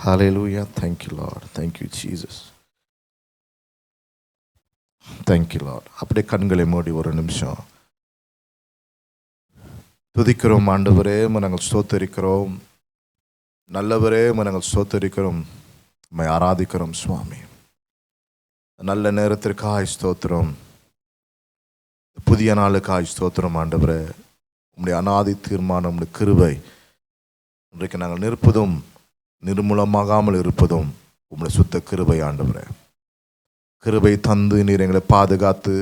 Hallelujah. Thank you, Lord. Thank you, Jesus. Thank you, Lord. அப்படியே கண்களை மூடி ஒரு நிமிஷம் துதிக்கிறோம். ஆண்டவரே, நாங்கள் ஸ்தோத்தரிக்கிறோம். நல்லவரே, நாங்கள் ஸ்தோத்தரிக்கிறோம். உம்மை ஆராதிக்கிறோம் சுவாமி. நல்ல நேரத்திற்காய் ஸ்தோத்திரம். புதிய நாளுக்காய் ஸ்தோத்திரம் ஆண்டவரே. உம்முடைய அநாதி தீர்மானம், உம்முடைய கிருபை இன்றைக்கு நாங்கள் நிற்பதும் நிர்மூலமாகாமல் இருப்பதும் உம்முடைய சுத்த கிருபை ஆண்டவரே. கிருபை தந்து நீர் எங்களை பாதுகாத்து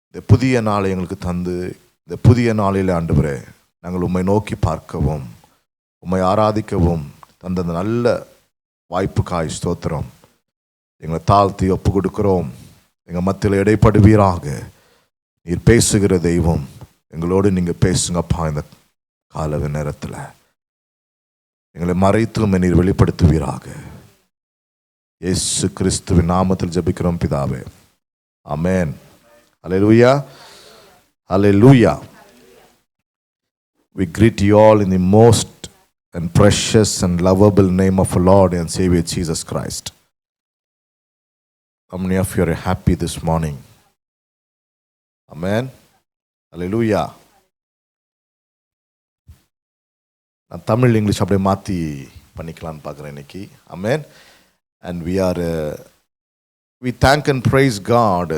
இந்த புதிய நாளை எங்களுக்கு தந்து இந்த புதிய நாளில் ஆண்டவரே நாங்கள் உம்மை நோக்கி பார்க்கவும் உம்மை ஆராதிக்கவும் தந்த அந்த நல்ல வாய்ப்புக்காய் ஸ்தோத்திரம். எங்களை தாழ்த்தி ஒப்பு கொடுக்கிறோம். எங்கள் மத்தியில் இடைப்படுவீராக. நீர் பேசுகிற தெய்வம், எங்களோடு நீங்கள் பேசுங்கப்பா. இந்த கால நேரத்தில் எங்களை மறைத்தும் நீர் வெளிப்படுத்துவீராக. இயேசு கிறிஸ்துவின் நாமத்தில் ஜெபிக்கிறோம் பிதாவே, ஆமென். ஹல்லேலூயா, ஹல்லேலூயா. We greet you all in the most and precious and lovable name of our Lord and Savior Jesus Christ. How many of you are happy this morning? Amen. Hallelujah. நான் தமிழ் இங்கிலீஷ் அப்படியே மாற்றி பண்ணிக்கலான்னு பார்க்குறேன் இன்னைக்கு. Amen. And we thank and praise God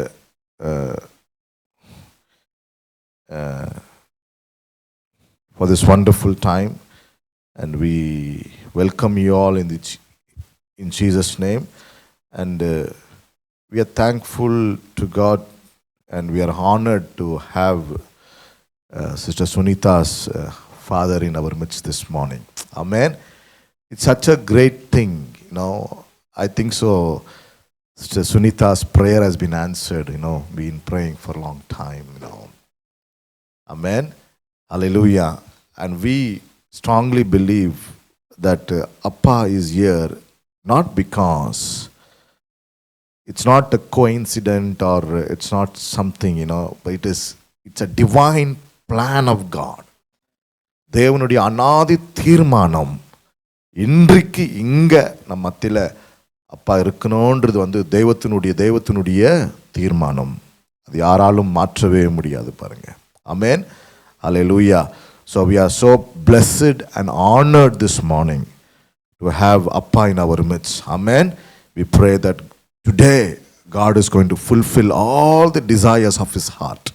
for this wonderful time, and we welcome you all in Jesus' name, and we are thankful to God, and we are honored to have Sister Sunita's father in our midst this morning. Amen. It's such a great thing, you know. I think so. Sister Sunita's prayer has been answered, you know. Been praying for a long time, you know. Amen. Hallelujah. And we strongly believe that Appa is here not because it's not a coincidence or it's not something, you know, but it's a divine plan of God. தேவனுடைய அநாதி தீர்மானம் இன்றைக்கு இங்கே நம்ம மத்தியில் அப்பா இருக்கணுன்றது தெய்வத்தினுடைய தீர்மானம். அது யாராலும் மாற்றவே முடியாது பாருங்க. ஆமென். ஹல்லேலூயா. So we are so blessed and honored this morning to have Appa in our midst. Amen. We pray that today God is going to fulfill all the desires of his heart.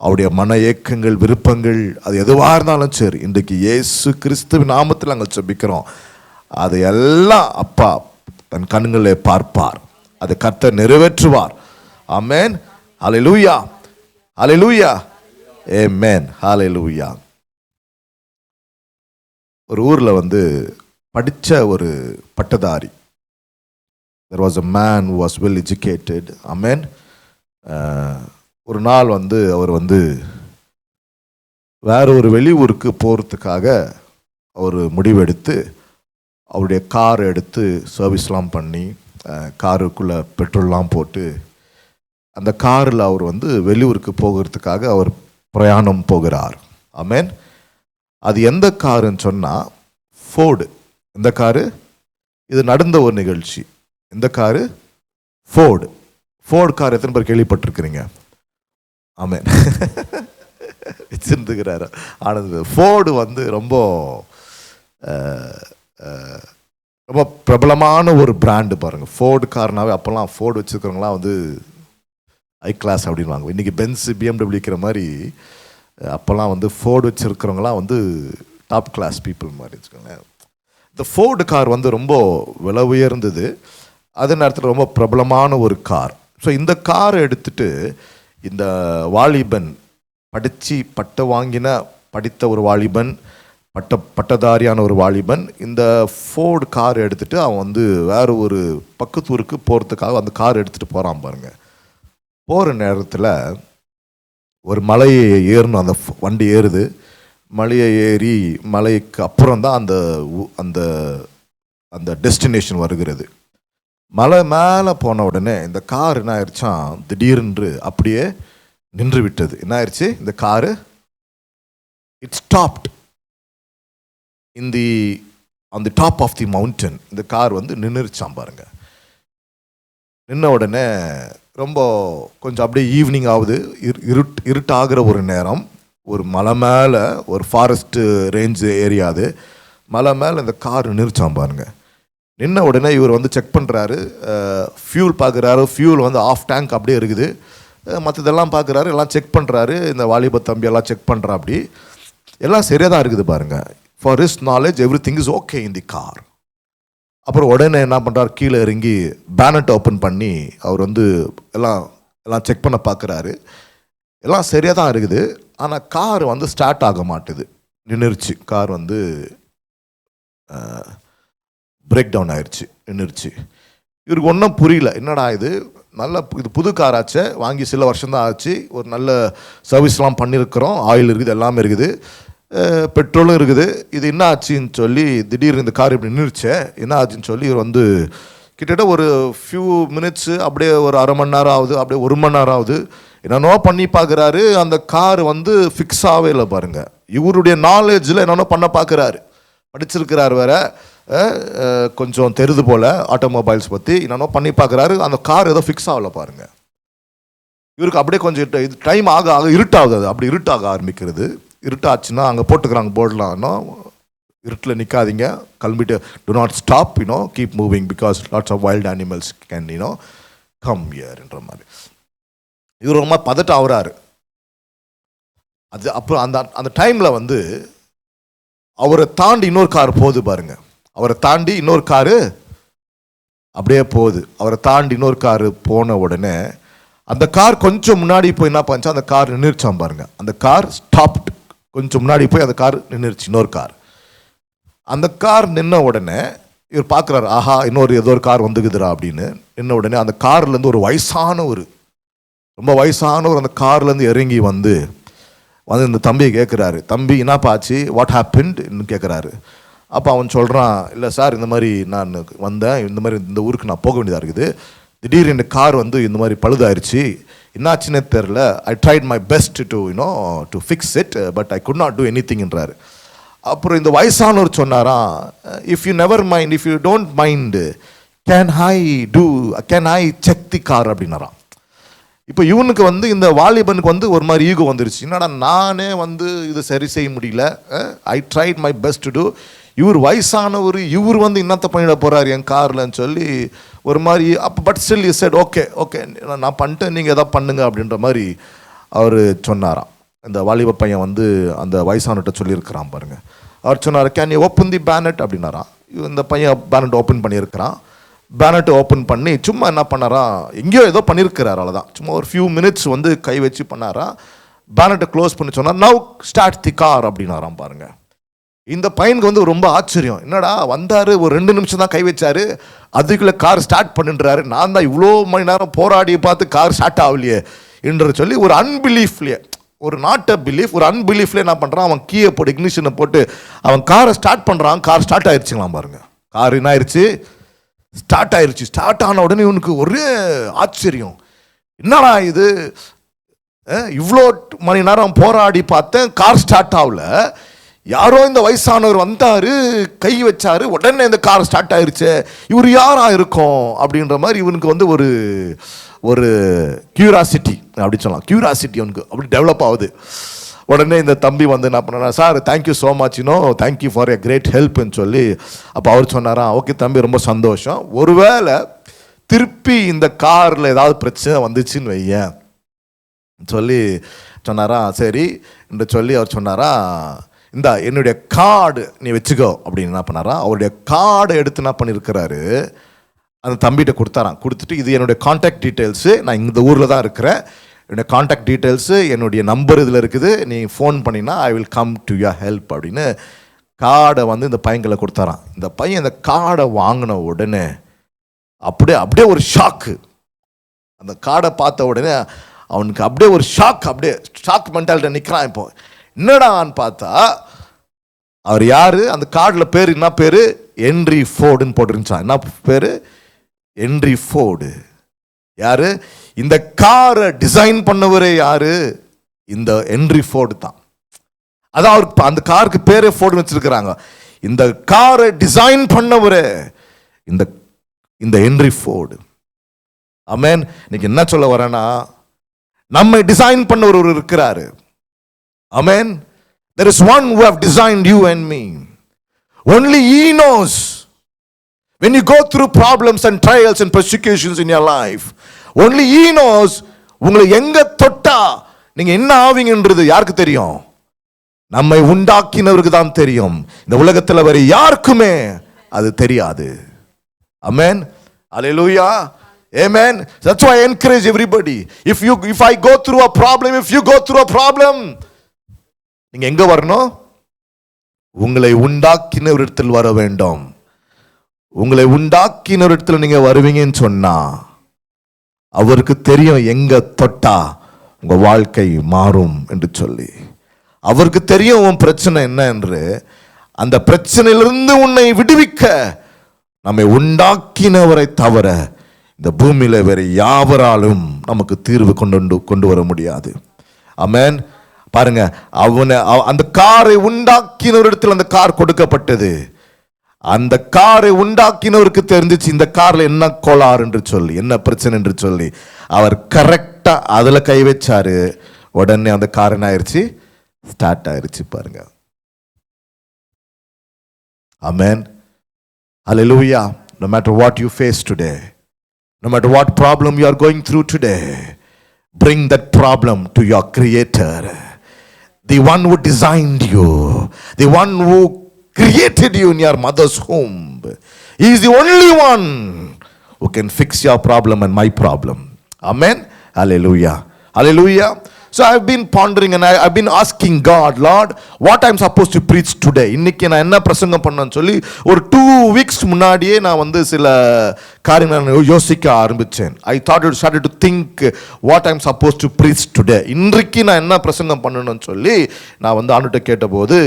அவருடைய மன ஏக்கங்கள், விருப்பங்கள், அது எதுவாக இருந்தாலும் சரி, இன்றைக்கு இயேசு கிறிஸ்துவின் நாமத்தில் நாங்கள் ஜெபிக்கிறோம். அதை எல்லாம் அப்பா தன் கண்களை பார்ப்பார். அதை கர்த்தர் நிறைவேற்றுவார். ஆமென். ஹல்லேலூயா, ஹல்லேலூயா, ஆமென், ஹல்லேலூயா. ஒரு ஊரில் படித்த ஒரு பட்டதாரி. There was a man who was well educated. ஆமென். ஒரு நாள் அவர் வேற ஒரு வெளியூருக்கு போகிறதுக்காக அவர் முடிவெடுத்து அவருடைய காரை எடுத்து சர்வீஸ்லாம் பண்ணி காருக்குள்ளே பெட்ரோல்லாம் போட்டு அந்த காரில் அவர் வெளியூருக்கு போகிறதுக்காக அவர் பிரயாணம் போகிறார். ஆமென். அது எந்த காருன்னு சொன்னால் ஃபோர்டு. எந்த காரு? இது நடந்த ஒரு நிகழ்ச்சி. எந்த காரு? ஃபோர்டு. ஃபோர்டு கார் எத்தனை பேர் கேள்விப்பட்டிருக்கிறீங்க? ஆமென். வச்சிருந்துக்கிறாரு ஆனந்த். ஃபோர்டு ரொம்ப ரொம்ப பிரபலமான ஒரு பிராண்டு பாருங்கள். ஃபோர்டு கார்னாவே அப்போல்லாம் ஃபோர்டு வச்சுருக்கிறவங்களாம் ஹை கிளாஸ் அப்படின்வாங்க. இன்றைக்கி பென்ஸ், பிஎம்டபிள்யூ விற்கிற மாதிரி அப்போல்லாம் ஃபோர்டு வச்சுருக்கிறவங்களாம் டாப் கிளாஸ் பீப்புள் மாதிரி வச்சுக்கோங்களேன். இந்த ஃபோர்டு கார் ரொம்ப விலை உயர்ந்தது. அதே நேரத்தில் ரொம்ப பிரபலமான ஒரு கார். ஸோ இந்த காரை எடுத்துகிட்டு இந்த வாலிபன் படித்த ஒரு வாலிபன், பட்டதாரியான ஒரு வாலிபன் இந்த ஃபோர்டு கார் எடுத்துகிட்டு அவன் வேறு ஒரு பக்கத்தூருக்கு போகிறதுக்காக அந்த கார் எடுத்துகிட்டு போகிறான் பாருங்க. போகிற நேரத்தில் ஒரு மலையை ஏறணும். அந்த வண்டி ஏறுது. மலையை ஏறி மலைக்கு அப்புறம் தான் அந்த அந்த டெஸ்டினேஷன் வருகிறது. மலை மேலே போன உடனே இந்த கார் என்ன ஆயிடுச்சான், திடீரென்று அப்படியே நின்று விட்டது. என்ன ஆயிடுச்சு? இந்த car it stopped in the on the top of the mountain இந்த கார் வந்து நின்றுச்சான் பாருங்க. நின்ன உடனே ரொம்ப கொஞ்சம் அப்படியே ஈவினிங் ஆகுது, இருட்டாகிற ஒரு நேரம். ஒரு மலை மேலே, ஒரு ஃபாரஸ்ட்டு ரேஞ்சு ஏரியா, அது மலை மேலே இந்த கார் நிறுச்சான் பாருங்க. நின்ன உடனே இவர் வந்து செக் பண்ணுறாரு, ஃபியூல் பார்க்குறாரு, ஃபியூல் வந்து ஆஃப் டேங்க் அப்படியே இருக்குது. மற்றதெல்லாம் பார்க்குறாரு, எல்லாம் செக் பண்ணுறாரு. இந்த வாலிப தம்பி எல்லாம் செக் பண்ணுறா, அப்படி எல்லாம் சரியாக தான் இருக்குது பாருங்கள். For his knowledge every thing is okay in the car. அப்புறம் உடனே என்ன பண்ணுறார், கீழே இறங்கி பேனட் ஓப்பன் பண்ணி அவர் வந்து எல்லாம் செக் பண்ண பார்க்குறாரு. எல்லாம் சரியாக தான் இருக்குது, ஆனால் கார் வந்து ஸ்டார்ட் ஆக மாட்டுது, நின்றுச்சு. கார் வந்து பிரேக் டவுன் ஆயிடுச்சு, நின்றுச்சு. இவருக்கு ஒன்றும் புரியல, என்னடா இது இது புது கார் ஆச்சு, வாங்கி சில வருஷம்தான் ஆச்சு, ஒரு நல்ல சர்வீஸ்லாம் பண்ணியிருக்கிறோம், ஆயில் இருக்குது, எல்லாமே இருக்குது, பெட்ரோலும் இருக்குது, இது என்ன ஆச்சுன்னு சொல்லி திடீர்னு இந்த கார் இப்படி நின்றுச்சே, என்ன ஆச்சுன்னு சொல்லி இவர் வந்து கிட்டத்தட்ட ஒரு ஃபியூ மினிட்ஸு, அப்படியே ஒரு அரை மணி நேரம் ஆகுது, அப்படியே 1 மணி நேரம் ஆகுது, என்னென்னோ பண்ணி பார்க்குறாரு. அந்த கார் வந்து ஃபிக்ஸ் ஆகவே இல்லை பாருங்கள். இவருடைய நாலேஜில் என்னென்னோ பண்ண பார்க்குறாரு, படிச்சிருக்கிறார் வேற, கொஞ்சம் தெரிது போல் ஆட்டோமொபைல்ஸ் பற்றி, என்னென்னோ பண்ணி பார்க்குறாரு. அந்த கார் ஏதோ ஃபிக்ஸ் ஆகலை பாருங்கள். இவருக்கு அப்படியே கொஞ்சம் இது டைம் ஆக இருட்டாகுது, அது அப்படி இருட்டாக ஆரம்பிக்கிறது. இருட்டாச்சுன்னா அங்கே போட்டுக்கிறாங்க போர்டெலாம், இருட்டில் நிற்காதீங்க, கிளம்பிட்டு to not stop, keep moving because lots of wild animals can come ஹியர்ன்ற மாதிரி. இவர் ரொம்ப பதட்டம் ஆகுறாரு. அது அப்புறம் அந்த டைமில் வந்து அவரை தாண்டி இன்னொரு கார் போகுது பாருங்க. அவரை தாண்டி இன்னொரு காரு அப்படியே போகுது. அவரை தாண்டி இன்னொரு காரு போன உடனே அந்த கார் கொஞ்சம் முன்னாடி போய் என்ன பண்ணுச்சா, அந்த கார் நின்றுச்சான் பாருங்க. அந்த கார் ஸ்டாப்ட், கொஞ்சம் முன்னாடி போய் அந்த கார் நின்றுச்சு, இன்னொரு கார். அந்த கார் நின்ன உடனே இவர் பார்க்குறாரு, ஆஹா இன்னொரு ஏதோ ஒரு கார் வந்துக்குதுரா அப்படின்னு. நின்ன உடனே அந்த கார்லேருந்து ஒரு ரொம்ப வயசானவர் அந்த கார்லேருந்து இறங்கி வந்து இந்த தம்பியை கேட்குறாரு, தம்பி என்னப்பா ஆச்சு, வாட் ஹேப்பன்ட்னு கேட்குறாரு. அப்போ அவன் சொல்கிறான், இல்லை சார் இந்த மாதிரி நான் வந்தேன், இந்த மாதிரி இந்த ஊருக்கு நான் போக வேண்டியதாக இருக்குது, திடீர்னு இந்த கார் வந்து இந்த மாதிரி பழுதாயிருச்சு, என்னாச்சுன்னே தெரில, I tried my best to fix it but I could not do எனிதிங்ன்றாரு. அப்புறம் இந்த வயசானவர் சொன்னாராம், if you never mind, if you don't mind, can I check the car அப்படின்னாராம். இப்போ இவனுக்கு வந்து இந்த வாலிபனுக்கு வந்து ஒரு மாதிரி ஈகோ வந்துருச்சு, என்னடா நானே வந்து இது சரி செய்ய முடியல, I tried my best to do, இவர் வயசானவர், இவர் வந்து என்னத்தை பண்ணிட போகிறார் என் கார்லன்னு சொல்லி ஒரு மாதிரி. அப்போ but still you said okay நான் பண்ணிட்டேன், நீங்கள் எதாவது பண்ணுங்க அப்படின்ற மாதிரி அவர் சொன்னாராம். இந்த வாலிப பையன் வந்து அந்த வயசானட்ட சொல்லியிருக்கிறான் பாருங்க. அவர் சொன்னார், can you open the bonnet அப்படின்னாராம். இந்த பையன் பேனட் ஓப்பன் பண்ணியிருக்கிறான். பேனட்டை ஓப்பன் பண்ணி சும்மா என்ன பண்ணாரா, எங்கேயோ ஏதோ பண்ணியிருக்கிறார், அவ்வளோதான், சும்மா ஒரு ஃபியூ மினிட்ஸ் வந்து கை வச்சு பண்ணாரா. பேனட்டை க்ளோஸ் பண்ணி சொன்னார், நவ் ஸ்டார்ட் தி கார் அப்படின்னாராம் பாருங்க. இந்த பையனுக்கு வந்து ரொம்ப ஆச்சரியம், என்னடா வந்தார், ஒரு 2 நிமிஷம் தான் கை வச்சாரு, அதுக்குள்ளே கார் ஸ்டார்ட் பண்ணுன்றாரு, நான் தான் இவ்வளோ மணி நேரம் போராடி பார்த்து கார் ஸ்டார்ட் ஆகலையே என்று சொல்லி ஒரு அன்பிலீஃப்லேயே, ஒரு நாட் அ பிலீஃப், ஒரு அன்பிலீஃப்லேயே என்ன பண்ணுறான், அவன் கீயை போட்டு இக்னிஷனை போட்டு அவன் காரை ஸ்டார்ட் பண்ணுறான். கார் ஸ்டார்ட் ஆயிடுச்சுங்களாம் பாருங்க. கார் என்ன ஆயிடுச்சு, ஸ்டார்ட் ஆயிடுச்சு. ஸ்டார்ட் ஆன உடனே இவனுக்கு ஒரே ஆச்சரியம், என்னடா இது, இவ்வளோ மணி நேரம் போராடி பார்த்தேன், கார் ஸ்டார்ட் ஆகல, யாரோ இந்த வயசானவர் வந்தாரு, கை வச்சாரு, உடனே இந்த கார் ஸ்டார்ட் ஆயிடுச்சு, இவர் யாரா இருக்கும் அப்படின்ற மாதிரி இவனுக்கு வந்து ஒரு கியூராசிட்டி அப்படி சொல்லலாம், கியூராசிட்டி அவனுக்கு அப்படி டெவலப் ஆகுது. உடனே இந்த தம்பி வந்து என்ன பண்ணா, sir thank you so much, thank you for a great ஹெல்ப்னு சொல்லி. அப்போ அவர் சொன்னாராம், ஓகே தம்பி ரொம்ப சந்தோஷம், ஒருவேளை திருப்பி இந்த காரில் ஏதாவது பிரச்சனை வந்துச்சுன்னு வையேன் சொல்லி சொன்னாரா. சரி என்று சொல்லி அவர் சொன்னாரா, இந்த என்னுடைய கார்டு நீ வச்சுக்கோ அப்படின்னு என்ன பண்ணாரா. அவருடைய கார்டை எடுத்து என்ன பண்ணியிருக்கிறாரு, அந்த தம்பிகிட்ட கொடுத்தாராம். கொடுத்துட்டு, இது என்னுடைய கான்டாக்ட் டீட்டெயில்ஸு, நான் இந்த ஊரில் தான் இருக்கிறேன், என்னுடைய கான்டாக்ட் டீட்டெயில்ஸு, என்னுடைய நம்பர் இதில் இருக்குது, நீ ஃபோன் பண்ணினா I will come to your help அப்படின்னு கார்டை வந்து இந்த பையன்களை கொடுத்தாரான். இந்த பையன் இந்த கார்டை வாங்கின உடனே அப்படியே ஒரு ஷாக்கு. அந்த கார்டை பார்த்த உடனே அவனுக்கு அப்படியே ஒரு ஷாக் மென்டாலிட்டி நிற்கிறான். இப்போ என்னடான்னு பார்த்தா, அவர் யாரு, அந்த கார்டில் பேர் என்ன பேர், ஹென்றி ஃபோர்டுன்னு போட்டுருந்துச்சான். என்ன பேர், ஹென்றி ஃபோர்டு. யாரு, இந்த காரை டிசைன் பண்ணவரே யாரு, இந்த ஹென்றி ஃபோர்டு தான். அதான் அவருக்கு அந்த காருக்கு பேரே ஃபோர்டுன்னு வச்சிருக்கிறாங்க. இந்த காரை டிசைன் பண்ணவரே இந்த இந்த ஹென்றி ஃபோர்டு. ஆமென். இன்னைக்கு என்ன சொல்ல வரேன்னா, நம்மை டிசைன் பண்ணவர் ஒரு இருக்கிறாரு. ஆமென். There is one who have designed you and me. Only he knows. When you go through problems and trials and persecutions in your life, only he knows உங்களை எங்க தொட்டா நீங்க என்ன ஆவீங்கன்றது யாருக்கு தெரியும்? நம்மை உண்டாக்கினவருக்கு தான் தெரியும். இந்த உலகத்தில் வேற யாருக்குமே அது தெரியாது. Amen. Hallelujah. Amen. That's why I encourage everybody. If I go through a problem, if you go through a problem, நீங்க எங்க வரணும்? உங்களை உண்டாக்கினவரிடத்தில் வர வேண்டும். உங்களை உண்டாக்கினவரிடத்தில் நீங்க வருவீங்கன்னு சொன்னா அவருக்கு தெரியும் எங்க தொட்டா உங்க வாழ்க்கை மாறும் என்று சொல்லி. அவருக்கு தெரியும் உன் பிரச்சனை என்ன என்று. அந்த பிரச்சனையிலிருந்து உன்னை விடுவிக்க நம்மை உண்டாக்கினவரை தவிர இந்த பூமியில வேற யாவராலும் நமக்கு தீர்வு கொண்டு வர முடியாது. ஆமென். பாருங்க, அந்த காரை உண்டாக்கினவரிடத்தில் அந்த கார் கொடுக்கப்பட்டது. அந்த காரை உண்டாக்கினவருக்கு தெரிஞ்சிச்சு இந்த கார்ல என்ன கோளாறு என்று சொல்லி, என்ன பிரச்சனை என்று சொல்லி. அவர் கரெக்டா அதுல கை வச்சாரு. உடனே அந்த கார் என்ன ஆயிருச்சு? ஸ்டார்ட் ஆயிருச்சு. பாருங்க. ஆமென். Hallelujah. No matter what you face today, no matter what problem you are going through today, bring that problem to your Creator, the one who designed you, the one who created you in your mother's womb. He is the only one who can fix your problem and my problem. Amen. Hallelujah. Hallelujah. So I've been pondering and I've been asking God, Lord, what I'm supposed to preach today. இன்னைக்கு நான் என்ன பிரசங்கம் பண்ணேன்னு சொல்லி ஒரு 2 weeks முன்னாடியே நான் சில காரியங்களை யோசிக்க ஆரம்பிச்சேன். I started to think what I'm supposed to preach today. இன்றைக்கு நான் என்ன பிரசங்கம் பண்ணணும்னு சொல்லி நான் ஆண்டுகிட்ட கேட்டபோது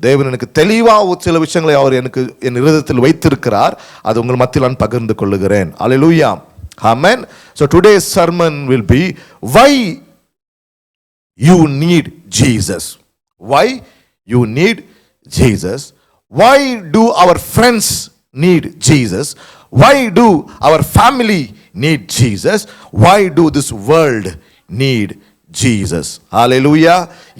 தேவன் எனக்கு தெளிவாக சில விஷயங்களை அவர் எனக்கு என் இருதயத்தில் வைத்திருக்கிறார். அது உங்கள் மத்தியில் நான் பகிர்ந்து கொள்ளுகிறேன். Hallelujah. Amen. So today's sermon will be why you need Jesus. Why you need Jesus? Why do our friends need Jesus? Why do our family need Jesus? Why do this world need Jesus? Hallelujah.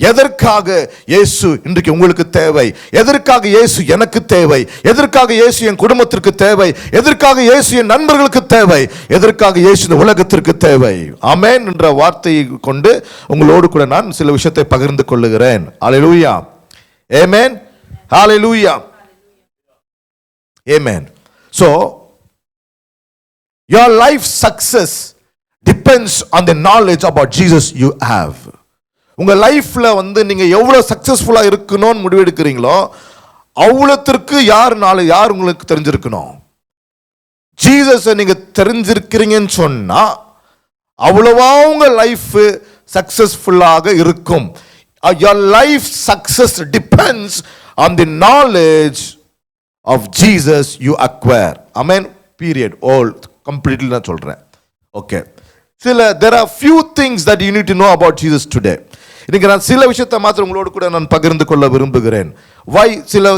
எதற்காக இயேசு இன்றைக்கு உங்களுக்கு தேவை? எதற்காக இயேசு எனக்கு தேவை? எதற்காக இயேசு என் குடும்பத்திற்கு தேவை? எதற்காக இயேசு என் நண்பர்களுக்கு தேவை? எதற்காக இயேசு இந்த உலகத்திற்கு தேவை? ஆமென் என்ற வார்த்தையை கொண்டு உங்களோடு கூட நான் சில விஷயத்தை பகிர்ந்து கொள்ளுகிறேன். Hallelujah. Amen. Hallelujah. Amen. So your life success depends on the knowledge about Jesus you have. உங்க லைஃப்ல நீங்க எவ்வளவு சக்சஸ்ஃபுல்லா இருக்கணும்னு முடிவெடுக்கிறீங்களோ அவ்வளவுக்கு யார் உங்களுக்கு தெரிஞ்சிருக்கணும். ஜீசஸை நீங்க தெரிஞ்சிருக்கிறீங்கன்னு சொன்னா அவ்வளவா உங்க லைஃப் சக்சஸ்ஃபுல்லாக இருக்கும். Your life success depends on the knowledge of Jesus you acquire. Amen. Period. All completely நான் சொல்றேன். Okay. There are few things that you need to know about Jesus today. இன்னைக்கு நான் சில விஷயத்தை மாத்திரம் உங்களோடு கூட நான் பகிர்ந்து கொள்ள விரும்புகிறேன்.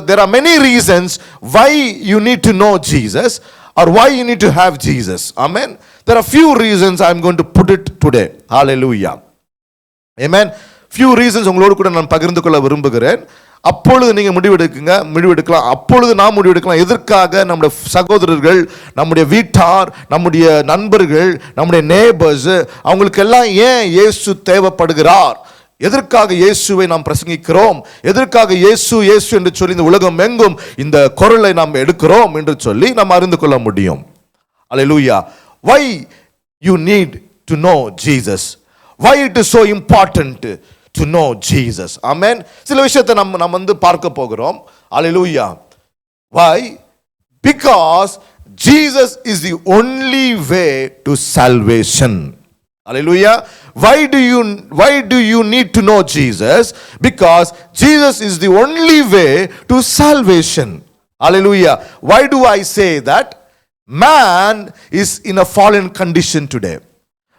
There are many reasons why you need to know Jesus or why you need to have Jesus. Amen. There are few reasons I'm going to put it today. Hallelujah. Amen. Few reasons உங்களோடு கூட நான் பகிர்ந்து கொள்ள விரும்புகிறேன். அப்பொழுது நீங்க முடிவெடுக்கலாம். அப்பொழுது நாம் முடிவெடுக்கலாம். எதற்காக நம்முடைய சகோதரர்கள், நம்முடைய வீட்டார், நம்முடைய நண்பர்கள், நம்முடைய நேபர்ஸ் அவங்களுக்கெல்லாம் ஏன் இயேசு தேவைப்படுகிறார்? எதற்காக இயேசுவை நாம் பிரசங்கிக்கிறோம்? எதற்காக இயேசு இயேசு என்று சொல்லி இந்த உலகம் எங்கும் இந்த குரலை நாம் எடுக்கிறோம் என்று சொல்லி நாம் அறிந்து கொள்ள முடியும். Hallelujah. Why you need to know Jesus? Why it is so important to know Jesus? Amen. சில விஷயத்தை நம்ம பார்க்க போகிறோம். Hallelujah. Why? Because Jesus is the only way to salvation. Hallelujah. Why do you need to know Jesus? Because Jesus is the only way to salvation. Hallelujah. Why do I say that? Man is in a fallen condition today.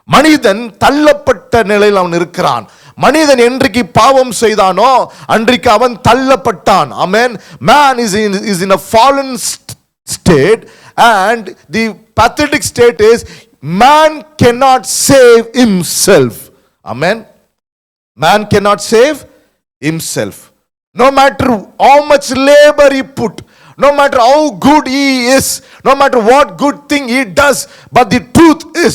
மனிதன் தள்ளப்பட்ட நிலையில் அவன் இருக்கிறான். மனிதன் என்றைக்கு பாவம் செய்தானோ அன்றைக்கு அவன் தள்ளப்பட்டான். ஆமென். Man is in a fallen state, and the pathetic state is man cannot save himself. Amen. Man cannot save himself. No matter how much labor he put, no matter how good he is, no matter what good thing he does, but the truth is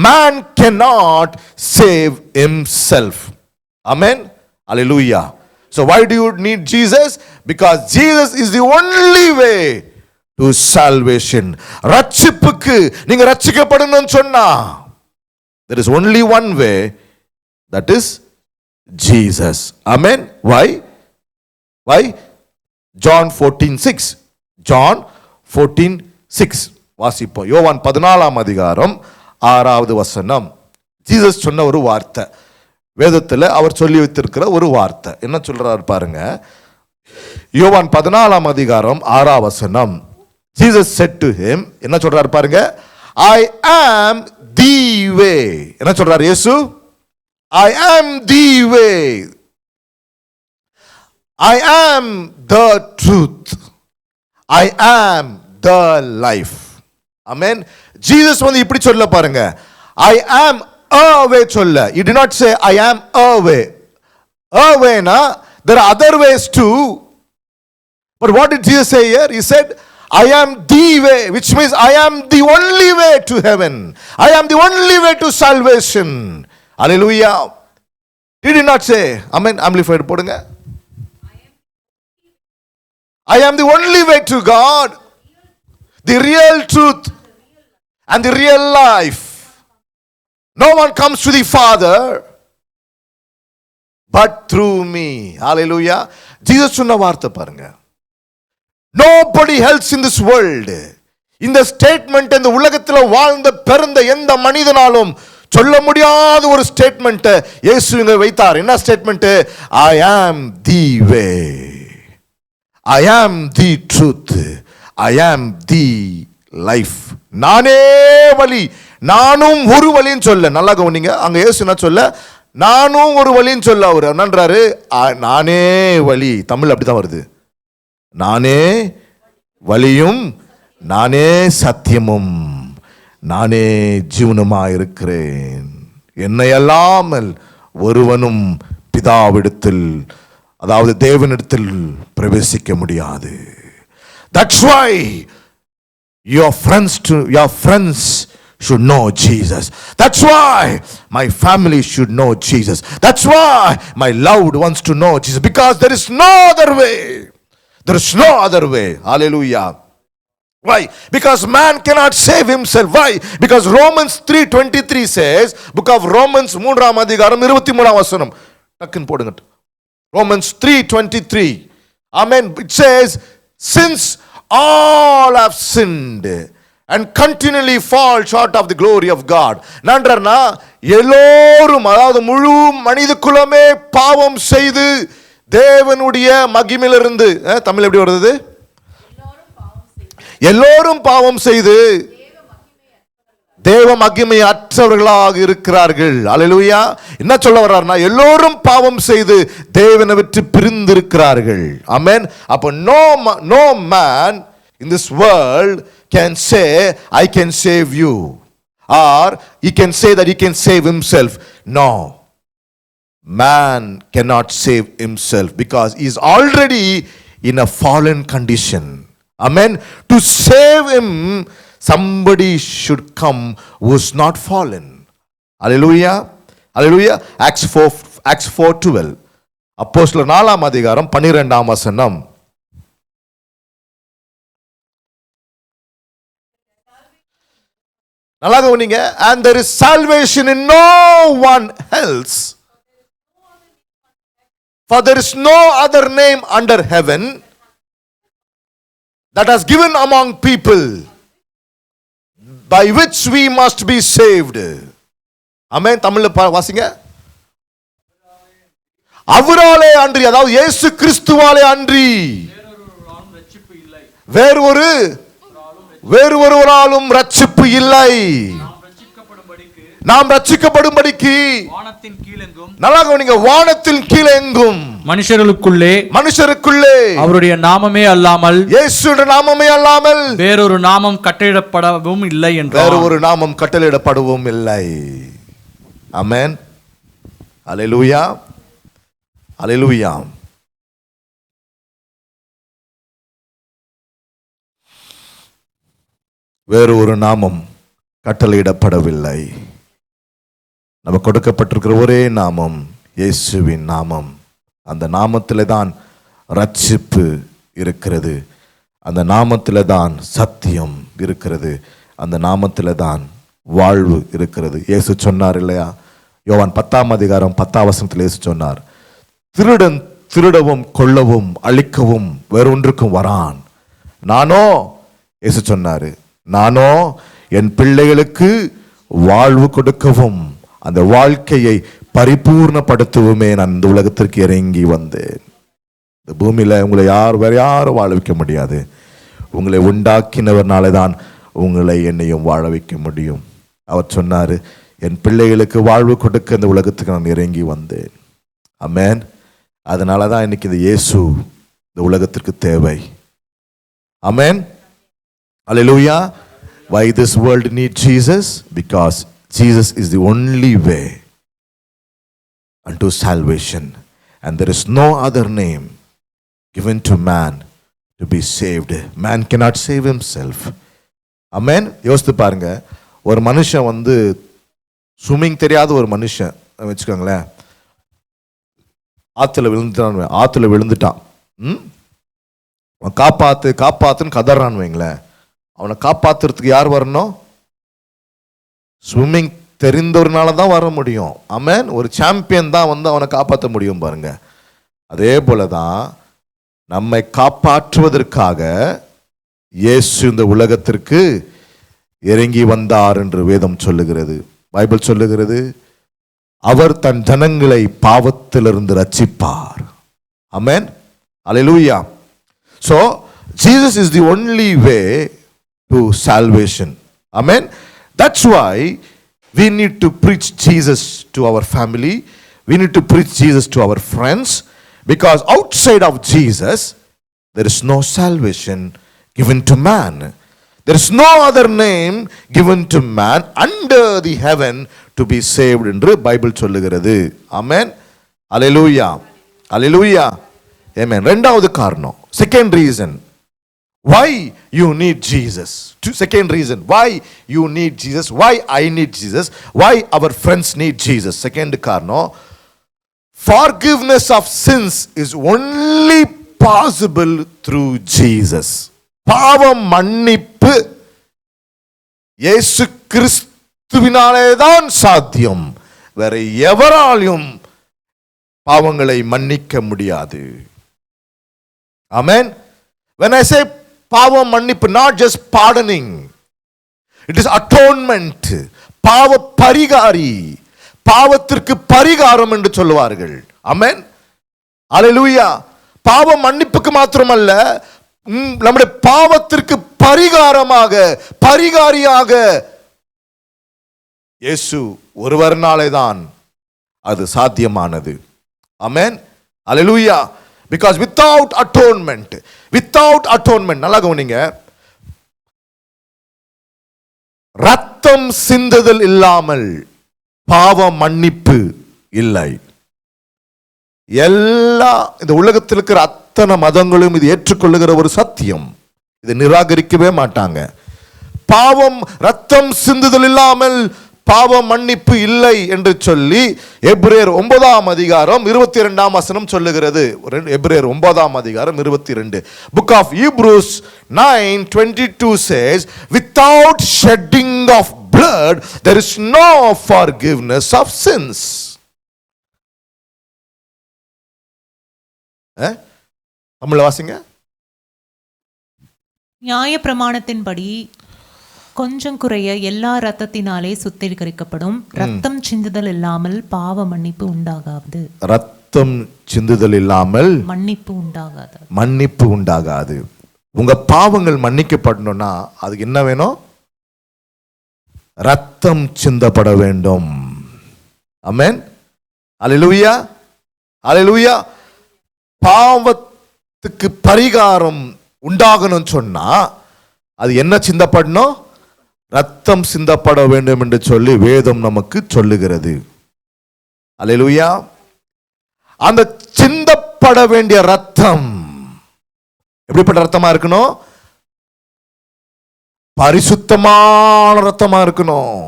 man cannot save himself. Amen. Hallelujah. So why do you need Jesus? Because Jesus is the only way to salvation. ரட்சிப்புக்கு நீங்க ரட்சிக்கப்படணும்னு சொன்னா there is only one way, that is Jesus. Amen. Why? John 14:6. John 14:6 வாசிப்போம். யோவான் 14ஆம் அதிகாரம் 6வது வசனம். Jesus சொன்ன ஒரு வார்த்தை, வேதத்தில் அவர் சொல்லி வைத்திருக்கிற ஒரு வார்த்தை. என்ன சொல்றாரு பாருங்க. யோவான் 14ஆம் அதிகாரம் 6ஆம் வசனம். Jesus said to him, என்ன சொல்றாரு பாருங்க, I am the way. என்ன சொல்றாரு இயேசு? I am the way. I am the truth. I am the life. Amen. Jesus வந்து இப்படி சொல்ல பாருங்க, I am a way சொல்ல. He did not say I am a way. A way na, there are other ways too. But what did Jesus say here? He said I am the way, which means I am the only way to heaven. I am the only way to salvation. Hallelujah. He did not say, amen, amplified போடுங்க. I am the only way to God, the real truth and the real life. No one comes to the Father but through me. Hallelujah. Jesus சொன்ன வார்த்தை பாருங்க. Nobody else in this world. இந்த statement இந்த உலகத்தில் வாழ்ந்த பிறந்த எந்த மனிதனாலும் சொல்ல முடியாத ஒரு ஸ்டேட்மெண்ட் இயேசு இங்க வைத்தார். என்ன statement? I am the way, I am the truth, I am the life. நானே வழி, நானும் ஒரு வழின்னு சொல்ல. நல்லா கவனிங்க, அங்க இயேசு என்ன சொல்ல? நானும் ஒரு வழின்னு சொல்ல. அவர் என்னன்றாரு? நானே வழி. தமிழ் அப்படிதான் வருது. நானே வழியும் நானே சத்தியமும் நானே ஜீவனுமாய் இருக்கிறேன். என்னை அல்லாமல் ஒருவனும் பிதாவிடத்தில், அதாவது தேவனிடத்தில் பிரவேசிக்க முடியாது. That's why your friends should know Jesus. That's why my family should know Jesus. That's why my loved ones to know Jesus, because there is no other way. There is no other way. Hallelujah. Why? Because man cannot save himself. Why? Because Romans 3:23 says, book of Romans 3ஆம் அதிகாரம் 23ஆம் வசனம். டக்குன்னு போடுங்க. Romans 3:23. Amen. It says, since all have sinned and continually fall short of the glory of God. நன்றனா எல்லோரும், அதாவது முழு மனித குலமே பாவம் செய்து தேவனுடைய மகிமையிலிருந்து, தமிழ் எப்படி வருது? எல்லோரும் பாவம் செய்து தேவ மகிமை அற்றவர்களாக இருக்கிறார்கள். அல்லேலூயா. என்ன சொல்ல வர்றாருன்னா, எல்லோரும் பாவம் செய்து தேவனை விட்டு பிரிந்து இருக்கிறார்கள். ஆமென். அப்ப no man in this world can say I can save you, or he can say that he can save himself. No, man cannot save himself because he is already in a fallen condition. Amen. To save him, somebody should come who is not fallen. Hallelujah. Hallelujah. Acts 4:12. அப்போஸ்தலர் 4ஆம் அதிகாரம் 12ஆம் வசனம். நல்லா கவனிங்க. And there is salvation in no one else, for there is no other name under heaven that has given among people by which we must be saved. Amen. தமிழ்ல வாசிங்க. அவராலே அன்றி, அதாவது இயேசு கிறிஸ்துவாலே அன்றி வேறு ஒருவராலும் ரட்சிப்பு இல்லை. நாம் ரட்சிக்கப்படும்படிக்கு வானத்தின் கீழெங்கும், நல்லா கவனிங்க, வானத்தின் கீழே எங்கும் மனுஷருக்குள்ளே அவருடைய நாமமே அல்லாமல், இயேசுவின் நாமமே அல்லாமல் வேறொரு நாமம் கட்டளையிடப்படவும் இல்லை என்றார். வேற ஒரு நாமம் கட்டளையிடப்படவும் இல்லை. ஆமென். அல்லேலூயா, அல்லேலூயா. வேறு ஒரு நாமம் கட்டளையிடப்படவில்லை. நம்ம கொடுக்கப்பட்டிருக்கிற ஒரே நாமம் இயேசுவின் நாமம். அந்த நாமத்தில் தான் ரட்சிப்பு இருக்கிறது, அந்த நாமத்தில் தான் சத்தியம் இருக்கிறது, அந்த நாமத்தில் தான் வாழ்வு இருக்கிறது. இயேசு சொன்னார் இல்லையா, யோவான் 10:10 இயேசு சொன்னார், திருடன் திருடவும் கொல்லவும் அழிக்கவும் வேறொன்றுக்கும் வரான், நானோ, இயேசு சொன்னாரு, நானோ என் பிள்ளைகளுக்கு வாழ்வு கொடுக்கவும் அந்த வாழ்க்கையை பரிபூர்ணப்படுத்தவுமே நான் இந்த உலகத்திற்கு இறங்கி வந்தேன். இந்த பூமியில உங்களை வேற யாரும் வாழ வைக்க முடியாது. உங்களை உண்டாக்கினவர்னால தான் உங்களை என்னையும் வாழ வைக்க முடியும். அவர் சொன்னாரு, என் பிள்ளைகளுக்கு வாழ்வு கொடுக்க இந்த உலகத்துக்கு நான் இறங்கி வந்தேன். ஆமென். அதனால தான் இன்னைக்கு இந்த இயேசு இந்த உலகத்திற்கு தேவை. ஆமென். Hallelujah. Why this world needs Jesus? Because Jesus is the only way unto salvation, and there is no other name given to man to be saved. Man cannot save himself. Amen. யோசித்து பாருங்க, ஒரு மனுஷன் swimming தெரியாத ஒரு மனுஷன் வச்சுக்கோங்களேன், ஆத்துல விழுந்துட்டான், காப்பாத்து காப்பாத்துன்னு கதறான்னு வைங்களேன், அவனை காப்பாத்துறதுக்கு யார் வரணும்? ஸ்விம்மிங் தெரிந்தவர்னால தான் வர முடியும். ஆமென். ஒரு சாம்பியன் தான் அவனை காப்பாற்ற முடியும் பாருங்க. அதே போலதான் நம்மை காப்பாற்றுவதற்காக இயேசு இந்த உலகத்திற்கு இறங்கி வந்தார் என்று வேதம் சொல்லுகிறது, பைபிள் சொல்லுகிறது. அவர் தன் ஜனங்களை பாவத்திலிருந்து ரட்சிப்பார். ஆமென். அல்லேலூயா. So Jesus is the only way to salvation. Amen. That's why we need to preach Jesus to our family. We need to preach Jesus to our friends, because outside of Jesus there is no salvation given to man. There is no other name given to man under the heaven to be saved என்று Bible சொல்லுகிறது. Amen. Hallelujah. Hallelujah. Amen. இரண்டாவது காரணம், second reason why you need Jesus. Second reason why you need Jesus, why I need Jesus, why our friends need Jesus. Second காரணம், forgiveness of sins is only possible through Jesus. பாவ மன்னிப்பு இயேசு கிறிஸ்துவினாலே தான் சாத்தியம், வேற எவராலும் பாவங்களை மன்னிக்க முடியாது. Amen. When I say பாவம் மன்னிப்பு, not just pardoning, it is atonement. பாவ பரிகாரி, பாவத்திற்கு பரிகாரம் என்று சொல்லுவார்கள். ஆமென். அல்லேலூயா. பாவ மன்னிப்புக்கு மாத்திரமல்ல, நம்முடைய பாவத்திற்கு பரிகாரமாக, பரிகாரியாக இயேசு ஒருவர்னாலே தான் அது சாத்தியமானது. ஆமென். அல்லேலூயா. Because without atonement, நல்லா கவனிங்க, ரத்தம் சிந்துதல் இல்லாமல் பாவ மன்னிப்பு இல்லை. எல்லா இந்த உலகத்தில் இருக்கிற அத்தனை மதங்களும் இது ஏற்றுக்கொள்ளுகிற ஒரு சத்தியம், இதை நிராகரிக்கவே மாட்டாங்க. பாவம், ரத்தம் சிந்துதல் இல்லாமல் பாவ மன்னிப்பு இல்லை என்று சொல்லி எபிரேயர் 9:22 சொல்லுகிறது. எபிரேயர் 9:22. Book of Hebrews 9:22 says, without shedding of blood there is no forgiveness of sins. தமிழ்ல வாசிங்க. நியாய பிரமாணத்தின்படி கொஞ்சம் குறைய எல்லா ரத்தத்தினாலே சுத்திகரிக்கப்படும், ரத்தம் சிந்துதல் இல்லாமல் பாவ மன்னிப்பு உண்டாகாது. ரத்தம் சிந்துதல் இல்லாமல் மன்னிப்பு உண்டாகாது. உங்க பாவங்கள் மன்னிக்கப்படணும்னா அதுக்கு என்ன வேணும்? ரத்தம் சிந்தப்பட வேண்டும். ஆமென். அல்லேலூயா, அல்லேலூயா. பாவத்துக்கு பரிகாரம் உண்டாகணும்னு சொன்னா அது என்ன சிந்தப்படணும்? ரத்தம் சிந்தப்பட வேண்டும் என்று சொல்லி வேதம் நமக்கு சொல்லுகிறது. அல்லேலூயா. அந்த சிந்தப்பட வேண்டிய ரத்தம் எப்படிப்பட்ட ரத்தமா இருக்கணும்? பரிசுத்தமான ரத்தமா இருக்கணும்.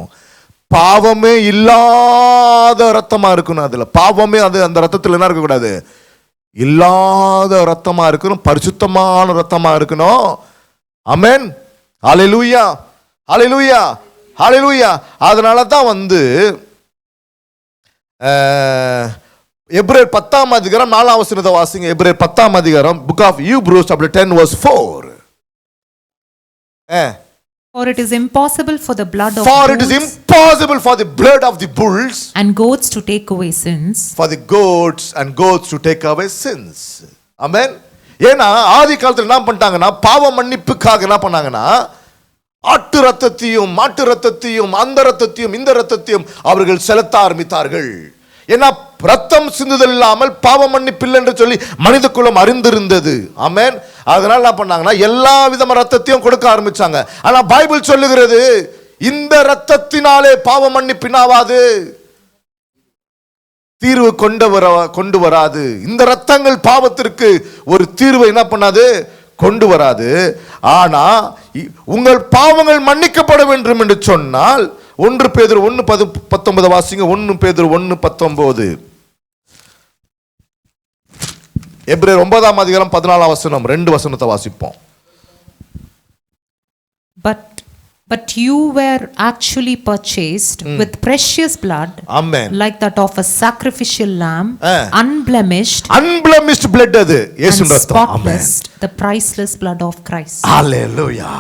பாவமே இல்லாத ரத்தமா இருக்கணும். அதுல பாவமே அந்த ரத்தத்தில் என்ன இருக்கக்கூடாது? இல்லாத ரத்தமா இருக்கணும். பரிசுத்தமான ரத்தமா இருக்கணும். ஆமென். ஹல்லேலூயா, ஹல்லேலூயா, ஹல்லேலூயா. அதனால தான் எபிரேயர் 10ஆம் அதிகாரம் 4ஆம் வசனத்தை வாசிங்க. எபிரேயர் 10ஆம் அதிகாரம், book of Hebrews chapter 10 verse 4. For it is impossible for the blood of bulls and goats to take away sins. For the goats and goats to take away sins. Amen. ஏன்னா ஆதி காலத்துல என்ன பண்ணிட்டாங்கன்னா, பாவ மன்னிப்புக்காக என்ன பண்ணாங்கன்னா, ஆட்டு ரத்தத்தையும் மாட்டு ரத்தத்தையும் அந்த ரத்தத்தையும் இந்த ரத்தத்தையும் அவர்கள் செலுத்த ஆரம்பித்தார்கள். ஏன்னா ரத்தம் சிந்துதல் இல்லாமல் பாவ மன்னிப்பில்லை என்று சொல்லி மனித குலம் அறிந்திருந்தது. ஆமென். அதனால என்ன பண்ணாங்கன்னா, எல்லா விதமான ரத்தத்தையும் கொடுக்க ஆரம்பிச்சாங்க. ஆனா பைபிள் சொல்லுகிறது, இந்த ரத்தத்தினாலே பாவ மன்னிப்பினாவாது, தீர்வு கொண்டு வராது. இந்த ரத்தங்கள் பாவத்திற்கு ஒரு தீர்வை என்ன பண்ணாது? கொண்டு வராது. ஆனா உங்கள் பாவங்கள் மன்னிக்கப்பட வேண்டும் என்று சொன்னால் 1 பேதுரு 1:19 வாசிங்க. 1 பேதுரு 1:19. எபிரேயர் 9ஆம் அதிகாரம் 14ஆம் வசனம் 2 வசனத்தை வாசிப்போம். But you were actually purchased with precious blood. Amen. Like that of a sacrificial lamb, unblemished blood அது இயேசுவின் ரத்தம். Spotless, the priceless blood of Christ. ஹல்லேலூயா.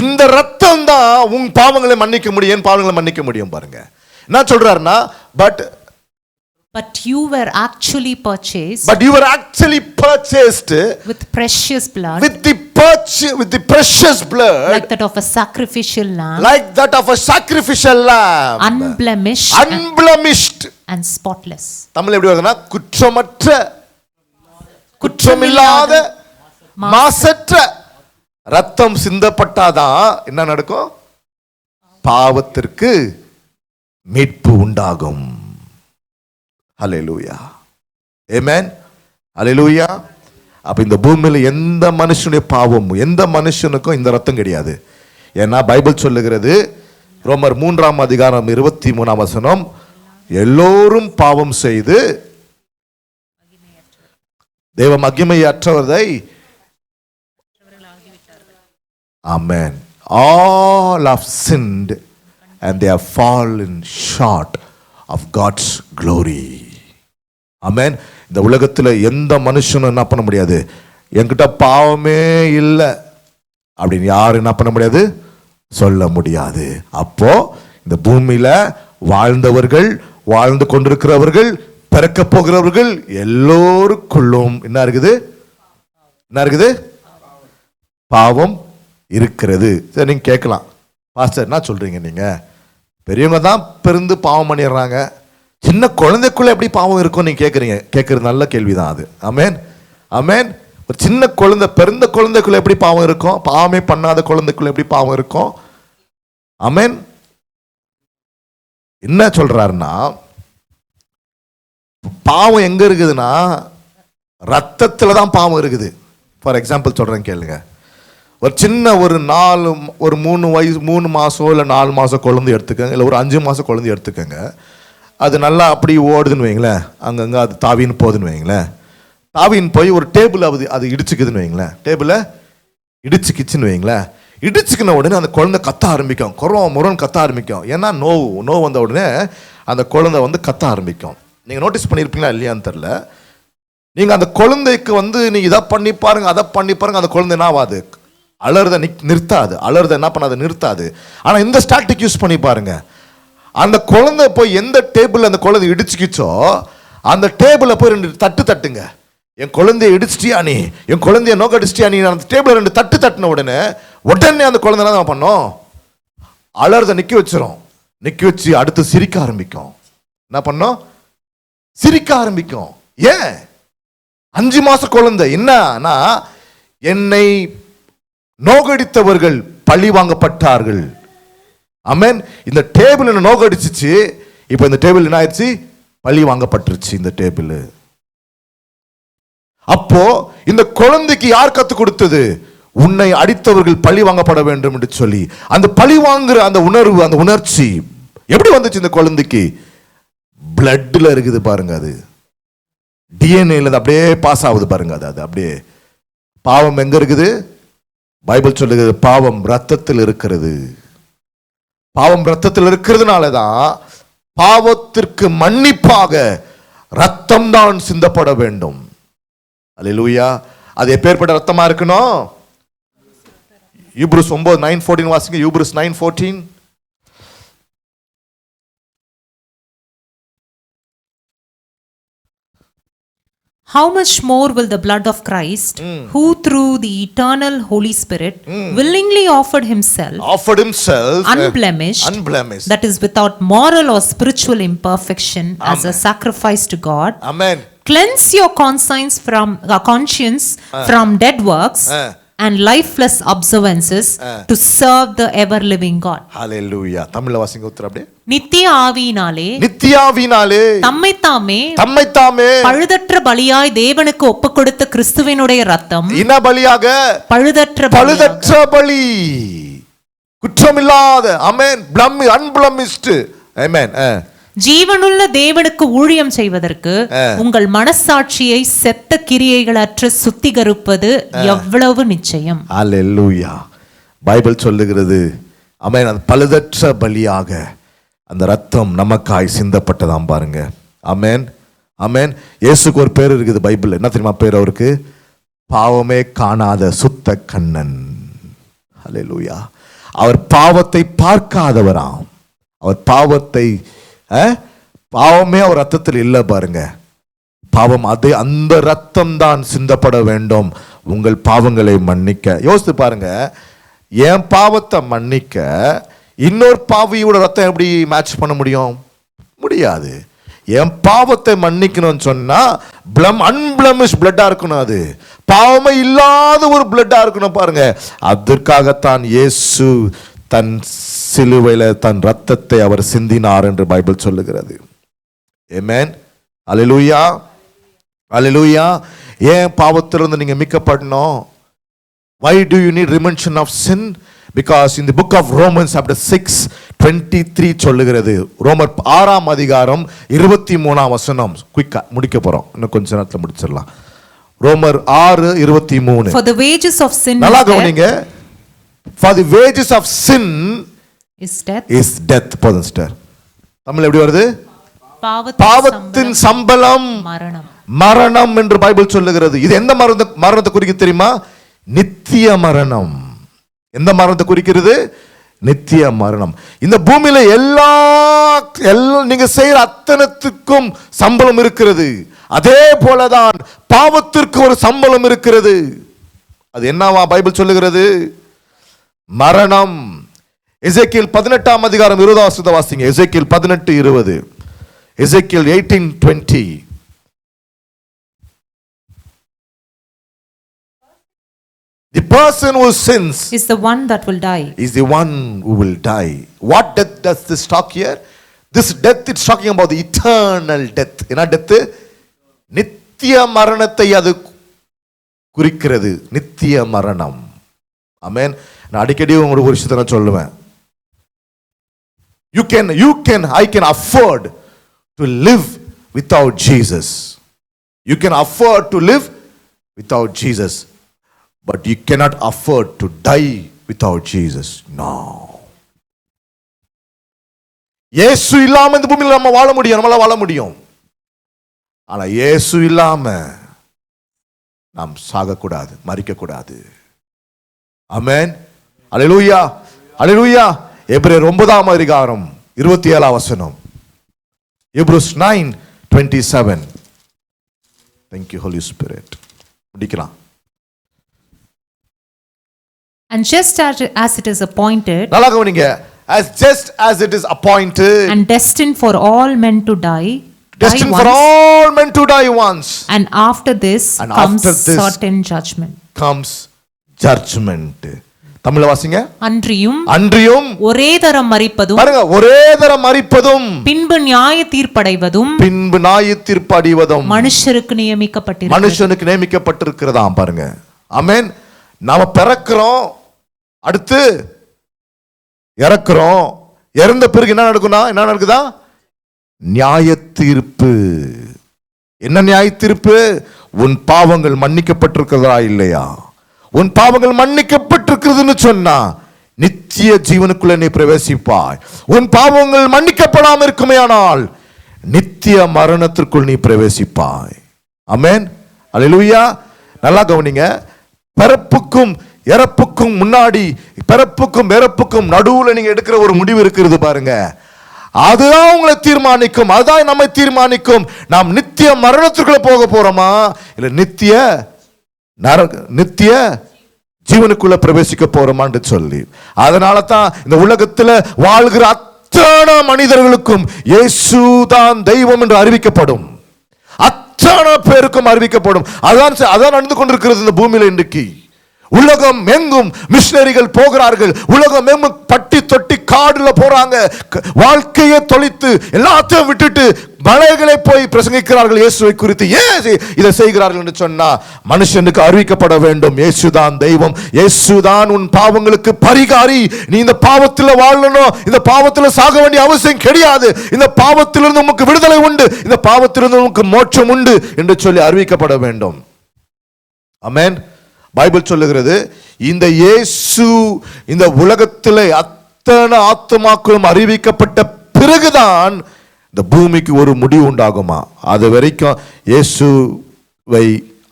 இந்த ரத்தம் தான் உன் பாவங்களை மன்னிக்க முடியும், பாவங்களை மன்னிக்க முடியும். பாருங்க என்ன சொல்றாருன்னா, but you were actually purchased with precious blood, with the precious blood, like that of a sacrificial lamb, unblemished and spotless. Tamil எப்படி வருதுன்னா, குற்றமற்ற, குற்றமில்லாத, மாசற்ற ரத்தம் சிந்தப்பட்டாதான் என்ன நடக்கும்? பாவத்திற்கு மீட்பு உண்டாகும். ஹல்லேலூயா, ஆமென், ஹல்லேலூயா. அப்ப இந்த பூமியில எந்த மனுஷனுடைய பாவமும் எந்த மனுஷனுக்கும் இந்த ரத்தம் கிடையாது. ஏன்னா பைபிள் சொல்லுகிறது, ரோமர் 3ஆம் அதிகாரம் 23ஆம் வசனம், எல்லோரும் பாவம் செய்து தேவ மகிமையற்றவரை, ஆமென், all have sinned and they have fallen short of God's glory. ஆமென். இந்த உலகத்தில் எந்த மனுஷனும் என்ன பண்ண முடியாது, என்கிட்ட பாவமே இல்லை அப்படின்னு யாரும் என்ன பண்ண முடியாது, சொல்ல முடியாது. அப்போ இந்த பூமியில வாழ்ந்தவர்கள், வாழ்ந்து கொண்டிருக்கிறவர்கள், பிறக்க போகிறவர்கள் எல்லோருக்குள்ளும் என்ன இருக்குது? பாவம் இருக்கிறது. சரி, நீங்க கேட்கலாம், பாஸ்டர் என்ன சொல்றீங்க, நீங்க பெரியவங்க தான் பிறந்து பாவம் பண்ணிடுறாங்க, சின்ன குழந்தைக்குள்ள எப்படி பாவம் இருக்கும் நீங்க கேட்கறது நல்ல கேள்விதான் அது. ஆமென், ஆமென். ஒரு சின்ன குழந்தை, பிறந்த குழந்தைக்குள்ள எப்படி பாவம் இருக்கும்? பாவமே பண்ணாத குழந்தைக்குள்ள எப்படி பாவம் இருக்கும்? ஆமென். என்ன சொல்றாருன்னா, பாவம் எங்க இருக்குதுன்னா ரத்தத்துல தான் பாவம் இருக்குது. ஃபார் எக்ஸாம்பிள் சொல்றேன் கேளுங்க. ஒரு சின்ன ஒரு 3 மாசம் இல்லை 4 மாசம் குழந்தை எடுத்துக்கோங்க, இல்லை ஒரு 5 மாசம் குழந்தை எடுத்துக்கோங்க. அது நல்லா அப்படி ஓடுதுன்னு வைங்களேன், அங்கங்கே அது தாவின்னு போகுதுன்னு வைங்களேன். தாவின்னு போய் ஒரு டேபிள் அது இடிச்சுக்குதுன்னு வைங்களேன், டேபிளை இடிச்சுக்கிச்சுன்னு வைங்களேன். இடிச்சுக்கின உடனே அந்த குழந்தை கத்த ஆரம்பிக்கும், முரன்னு கத்த ஆரம்பிக்கும். ஏன்னா நோவு வந்த உடனே அந்த குழந்தை கத்த ஆரம்பிக்கும். நீங்கள் நோட்டீஸ் பண்ணியிருப்பீங்களா இல்லையான்னு தெரில. நீங்கள் அந்த குழந்தைக்கு நீங்கள் இதை பண்ணி பாருங்க, அதை பண்ணி பாருங்க, அந்த குழந்தை என்ன ஆகாது, அலறத நிறுத்தாது, அலறத என்ன பண்ணாது, நிறுத்தாது. ஆனால் இந்த ஸ்டாட்டிக் யூஸ் பண்ணி பாருங்க, அந்த குழந்தை போய் எந்த டேபிள் அந்த குழந்தை இடிச்சுக்கிச்சோ அந்த டேபிளை போய் 2 தட்டுங்க. என் குழந்தைய இடிச்சிட்டியா நீ, என் குழந்தைய நோக்கடிச்சிட்டியா நீ, அந்த டேபிள் 2 தட்டின உடனே அந்த குழந்தை என்ன பண்ணும், அலறத நிக்க வச்சிரும். நிக்க வச்சு அடுத்து சிரிக்க ஆரம்பிக்கும். என்ன பண்ணோம்? சிரிக்க ஆரம்பிக்கும். ஏன்? 5 மாச குழந்தை. என்னன்னா, என்னை நோகடித்தவர்கள் பழி வாங்கப்பட்டார்கள். ஆமென். இந்த டேபிள் என்ன நோகடிச்சிச்சு. இப்போ இந்த டேபிள் என்ன ஆயிடுச்சு? பழி வாங்கப்பட்டுருச்சு இந்த டேபிள். அப்போ இந்த குழந்தைக்கு யார் கத்து கொடுத்தது? உன்னை அடித்தவர்கள் பழி வாங்கப்பட வேண்டும் என்று சொல்லி. அந்த பழி வாங்குற அந்த உணர்வு, அந்த உணர்ச்சி எப்படி வந்துச்சு இந்த குழந்தைக்கு? பிளட்ல இருக்குது பாருங்க. அது டிஎன்ஏல அப்படியே பாஸ் ஆகுது பாருங்க. அது அப்படியே. பாவம் எங்க இருக்குது? பைபிள் சொல்லுகிறது பாவம் ரத்தத்தில் இருக்கிறது. பாவம் ரத்தத்தில் இருக்கிறதுனால தான் பாவத்திற்கு மன்னிப்பாக ரத்தம் தான் சிந்தப்பட வேண்டும். அல்லேலூயா. அது எப்பேற்பட்ட ரத்தமா இருக்கணும்? யூப்ரஸ் 9:14 வாசிங்க. யூப்ரஸ் 9:14. How much more will the blood of Christ, who through the eternal Holy Spirit willingly offered himself unblemished, that is without moral or spiritual imperfection, as a sacrifice to God, Amen, cleanse your conscience from dead works and lifeless observances to serve the ever living God. Hallelujah. தமிழ்ல வாசிங்க உத்தர அப்படியே. நித்திய ஆவியினாலே தம்மை தாமே பழுதற்ற பலியாய் தேவனுக்கு ஒப்புக்கொடுத்த கிறிஸ்துவினுடைய ரத்தம். என்ன பலியாக? பழுதற்ற பலி, குற்றமில்லாத. ஆமென். அன்பளமிஸ்ட். ஆமென். ஜீவனுள்ள தேவனுக்கு ஊழியம் செய்வதற்கு உங்கள் மனசாட்சியை செத்த கிரியைகளற்ற சுத்திகரிப்பது எவ்வளவு நிச்சயம். அல்லேலூயா. பைபிள் சொல்லுகிறது ஆமென். அந்த பழுதற்ற பலியாக அந்த ரத்தம் நமக்காய் சிந்தப்பட்டதாம் பாருங்க. ஆமென், ஆமென். இயேசுக்கு ஒரு பேர் இருக்குது பைபிள். என்ன தெரியுமா பேர் அவருக்கு? பாவமே காணாத சுத்த கண்ணன். அல்லேலூயா. அவர் பாவத்தை பார்க்காதவராம். அவர் பாவமே அவர் ரத்தத்தில் இல்லை பாருங்க. பாவம் அதே அந்த ரத்தம் தான் சிந்தப்பட வேண்டும் உங்கள் பாவங்களை மன்னிக்க. யோசித்து பாருங்க. என் பாவத்தை மன்னிக்க இன்னொரு பாவியோட ரத்தம் எப்படி மேட்ச் பண்ண முடியும்? முடியாது. என் பாவத்தை மன்னிக்கணும்னு சொன்னா அன்பிளமிஷ் பிளட்டா இருக்கணும். அது பாவமே இல்லாத ஒரு பிளட்டா இருக்கணும் பாருங்க. அதற்காகத்தான் இயேசு தன் சிலுவையில தன் ரத்தத்தை அவர் சிந்தினார் என்று பைபிள் சொல்லுகிறது. ஆமென். அல்லேலூயா, அல்லேலூயா. ஏன் பாவத்திலிருந்து நீங்க மீட்கப்படணும்? Why do you need remission of sin? Because in the book of Romans chapter 6:23 சொல்லுகிறது. ரோமர் 6ஆம் அதிகாரம் 23ஆம் வசனம். குயிக்கா முடிக்க போறோம். இன்னும் கொஞ்ச நேரத்துல முடிச்சிடலாம். ரோமர் 6:23. For the wages of sin, நல்லா கவனிங்க. For the wages of sin is death. போதும் சிஸ்டர். தமிழ் எப்படி வருது? பாவத்தின் சம்பளம் மரணம் என்று பைபிள் சொல்லுகிறது. இது எந்த மரணத்தை குறிக்க தெரியுமா? நித்திய மரணம். எந்த மரணத்தை குறிக்கிறது? நித்திய மரணம். இந்த பூமியில எல்லா நீங்க செய்யற அத்தனத்துக்கும் சம்பளம் இருக்கிறது. அதே போலதான் பாவத்திற்கு ஒரு சம்பளம் இருக்கிறது. அது என்னவா பைபிள் சொல்லுகிறது? மரணம். எசேக்கியேல் 18ஆம் அதிகாரம் 20ஆம் வசனத்தை வாசிங்க. எசேக்கியேல் 18:20. எசேக்கியேல் 18:20. The person who sins is the one that will die. Is the one who will die. What death does this talk here? This death it's talking about the eternal death. என்ன death? நித்திய மரணத்தை அது குறிக்கிறது. நித்திய மரணம். ஆமென். நான் அடிக்கடி உங்களுக்கு ஒரு விஷயத்தை நான் சொல்லுவேன். I can afford to live without Jesus. You can afford to live without Jesus. But you cannot afford to die without Jesus. No. இயேசு இல்லாம இந்த பூமியில நம்ம வாழ முடியும். நம்மளால வாழ முடியும். ஆனா இயேசு இல்லாம நாம் சாகக்கூடாது, மரிக்கக்கூடாது. ஆமென். அல்லேலூயா, அல்லேலூயா. எபிரேயர் 9ஆம் அதிகாரம் 27ஆம் வசனம். Hebrews 9:27. Thank you Holy Spirit. முடிக்கலாம். And just as it is appointed, நல்லா கவனிங்க. just as it is appointed, and destined for all men to die destined for once, all men to die once, and after this And comes after this certain judgment. comes judgment. தமிழ்ல வாசிங்க. அன்றியும் ஒரே தரம் மரிப்பதும், பாருங்க, ஒரே தரம் மரிப்பதும், பின்பு நியாய தீர்ப்படைவதும் மனுஷருக்கு நியமிக்கப்பட்டிருக்கிறதாம். பாருங்க, ஆமென். நாம பிறக்கிறோம், அடுத்து இறக்குறோம். இறந்த பிறகு என்ன நடக்குதா? நியாய தீர்ப்பு. என்ன நியாய தீர்ப்பு? உன் பாவங்கள் மன்னிக்கப்பட்டிருக்கிறதா இல்லையா? உன் பாவங்கள் மன்னிக்கப்பட்டிருக்கிறதுன்னு சொன்னா நித்திய ஜீவனுக்குள்ள நீ பிரவேசிப்பாய். உன் பாவங்கள் மன்னிக்கப்படாமல் இருக்குமேயானால் நித்திய மரணத்திற்குள் நீ பிரவேசிப்பாய். ஆமென், அல்லேலூயா. நல்லா கவனிங்க. பிறப்புக்கும் இறப்புக்கும் முன்னாடி, பிறப்புக்கும் இறப்புக்கும் நடுவுல நீங்க எடுக்கிற ஒரு முடிவு இருக்கிறது பாருங்க. அதுதான் உங்களை தீர்மானிக்கும், அதுதான் நம்மை தீர்மானிக்கும். நாம் நித்திய மரணத்திற்குள்ள போக போறோமா இல்ல நித்திய ஜீவனுக்குள்ள பிரவேசிக்க போறோமான்னு சொல்லி. அதனால தான் இந்த உலகத்துல வாழ்கிற அத்தனை மனிதர்களுக்கும் இயேசுதான் தெய்வம் என்று அறிவிக்கப்படும். அத்தனை பேருக்கும் அறிவிக்கப்படும். அதான் நடந்து கொண்டிருக்கிறது இந்த பூமியில இன்றைக்கு. உலகம் எங்கும் மிஷனரிகள் போகிறார்கள். உலகம் எங்கும் பட்டி தொட்டி காடுல போறாங்க. வாழ்க்கையை தொலைத்து எல்லாத்தையும் விட்டுட்டு மலைகளை போய் பிரசங்கிக்கிறார்கள் இயேசுவை குறித்து. ஏன் இதை செய்கிறார்கள் என்று சொன்னா, மனுஷனுக்கு அறிவிக்கப்பட வேண்டும் இயேசுதான் தெய்வம், இயேசுதான் உன் பாவங்களுக்கு பரிகாரி. நீ இந்த பாவத்தில் வாழணும், இந்த பாவத்தில் சாக வேண்டிய அவசியம் கிடையாது, இந்த பாவத்திலிருந்து உனக்கு விடுதலை உண்டு, இந்த பாவத்திலிருந்து உனக்கு மோட்சம் உண்டு என்று சொல்லி அறிவிக்கப்பட வேண்டும். ஆமென். பைபிள் சொல்லுகிறது, இந்த இயேசு இந்த உலகத்திலே அத்தனை ஆத்துமாக்களும் அறிவிக்கப்பட்ட பிறகுதான் இந்த பூமிக்கு ஒரு முடிவு உண்டாகுமா. அது வரைக்கும் இயேசுவை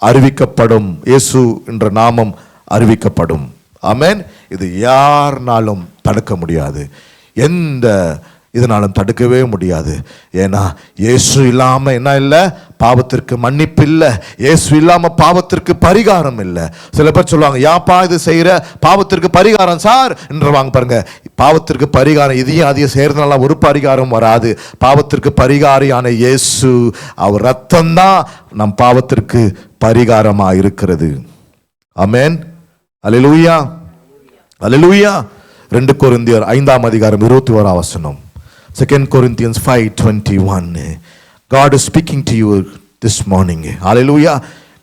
அறிவிக்கப்படும், இயேசு என்ற நாமம் அறிவிக்கப்படும். ஆமென். இது யாருனாலும் தடுக்க முடியாது, எந்த இதனாலும் தடுக்கவே முடியாது. ஏன்னா இயேசு இல்லாம என்ன இல்லை? பாவத்திற்கு மன்னிப்பு இல்லை. இயேசு இல்லாம பாவத்திற்கு பரிகாரம் இல்லை. சில பேர் சொல்லுவாங்க, யாப்பா இது செய்யற, பாவத்திற்கு பரிகாரம் சார் என்றவாங்க. பாருங்க, பாவத்திற்கு பரிகாரம் இதையும் அதையும் செய்யறதுனால ஒரு பரிகாரம் வராது. பாவத்திற்கு பரிகாரியான இயேசு, அவர் ரத்தம் தான் நம் பாவத்திற்கு பரிகாரமா இருக்கிறது. ஆமென், அல்லேலூயா, அல்லேலூயா. 2 கொரிந்தியர் 5:21. 2 Corinthians 5:21. God is speaking to you this morning. Hallelujah.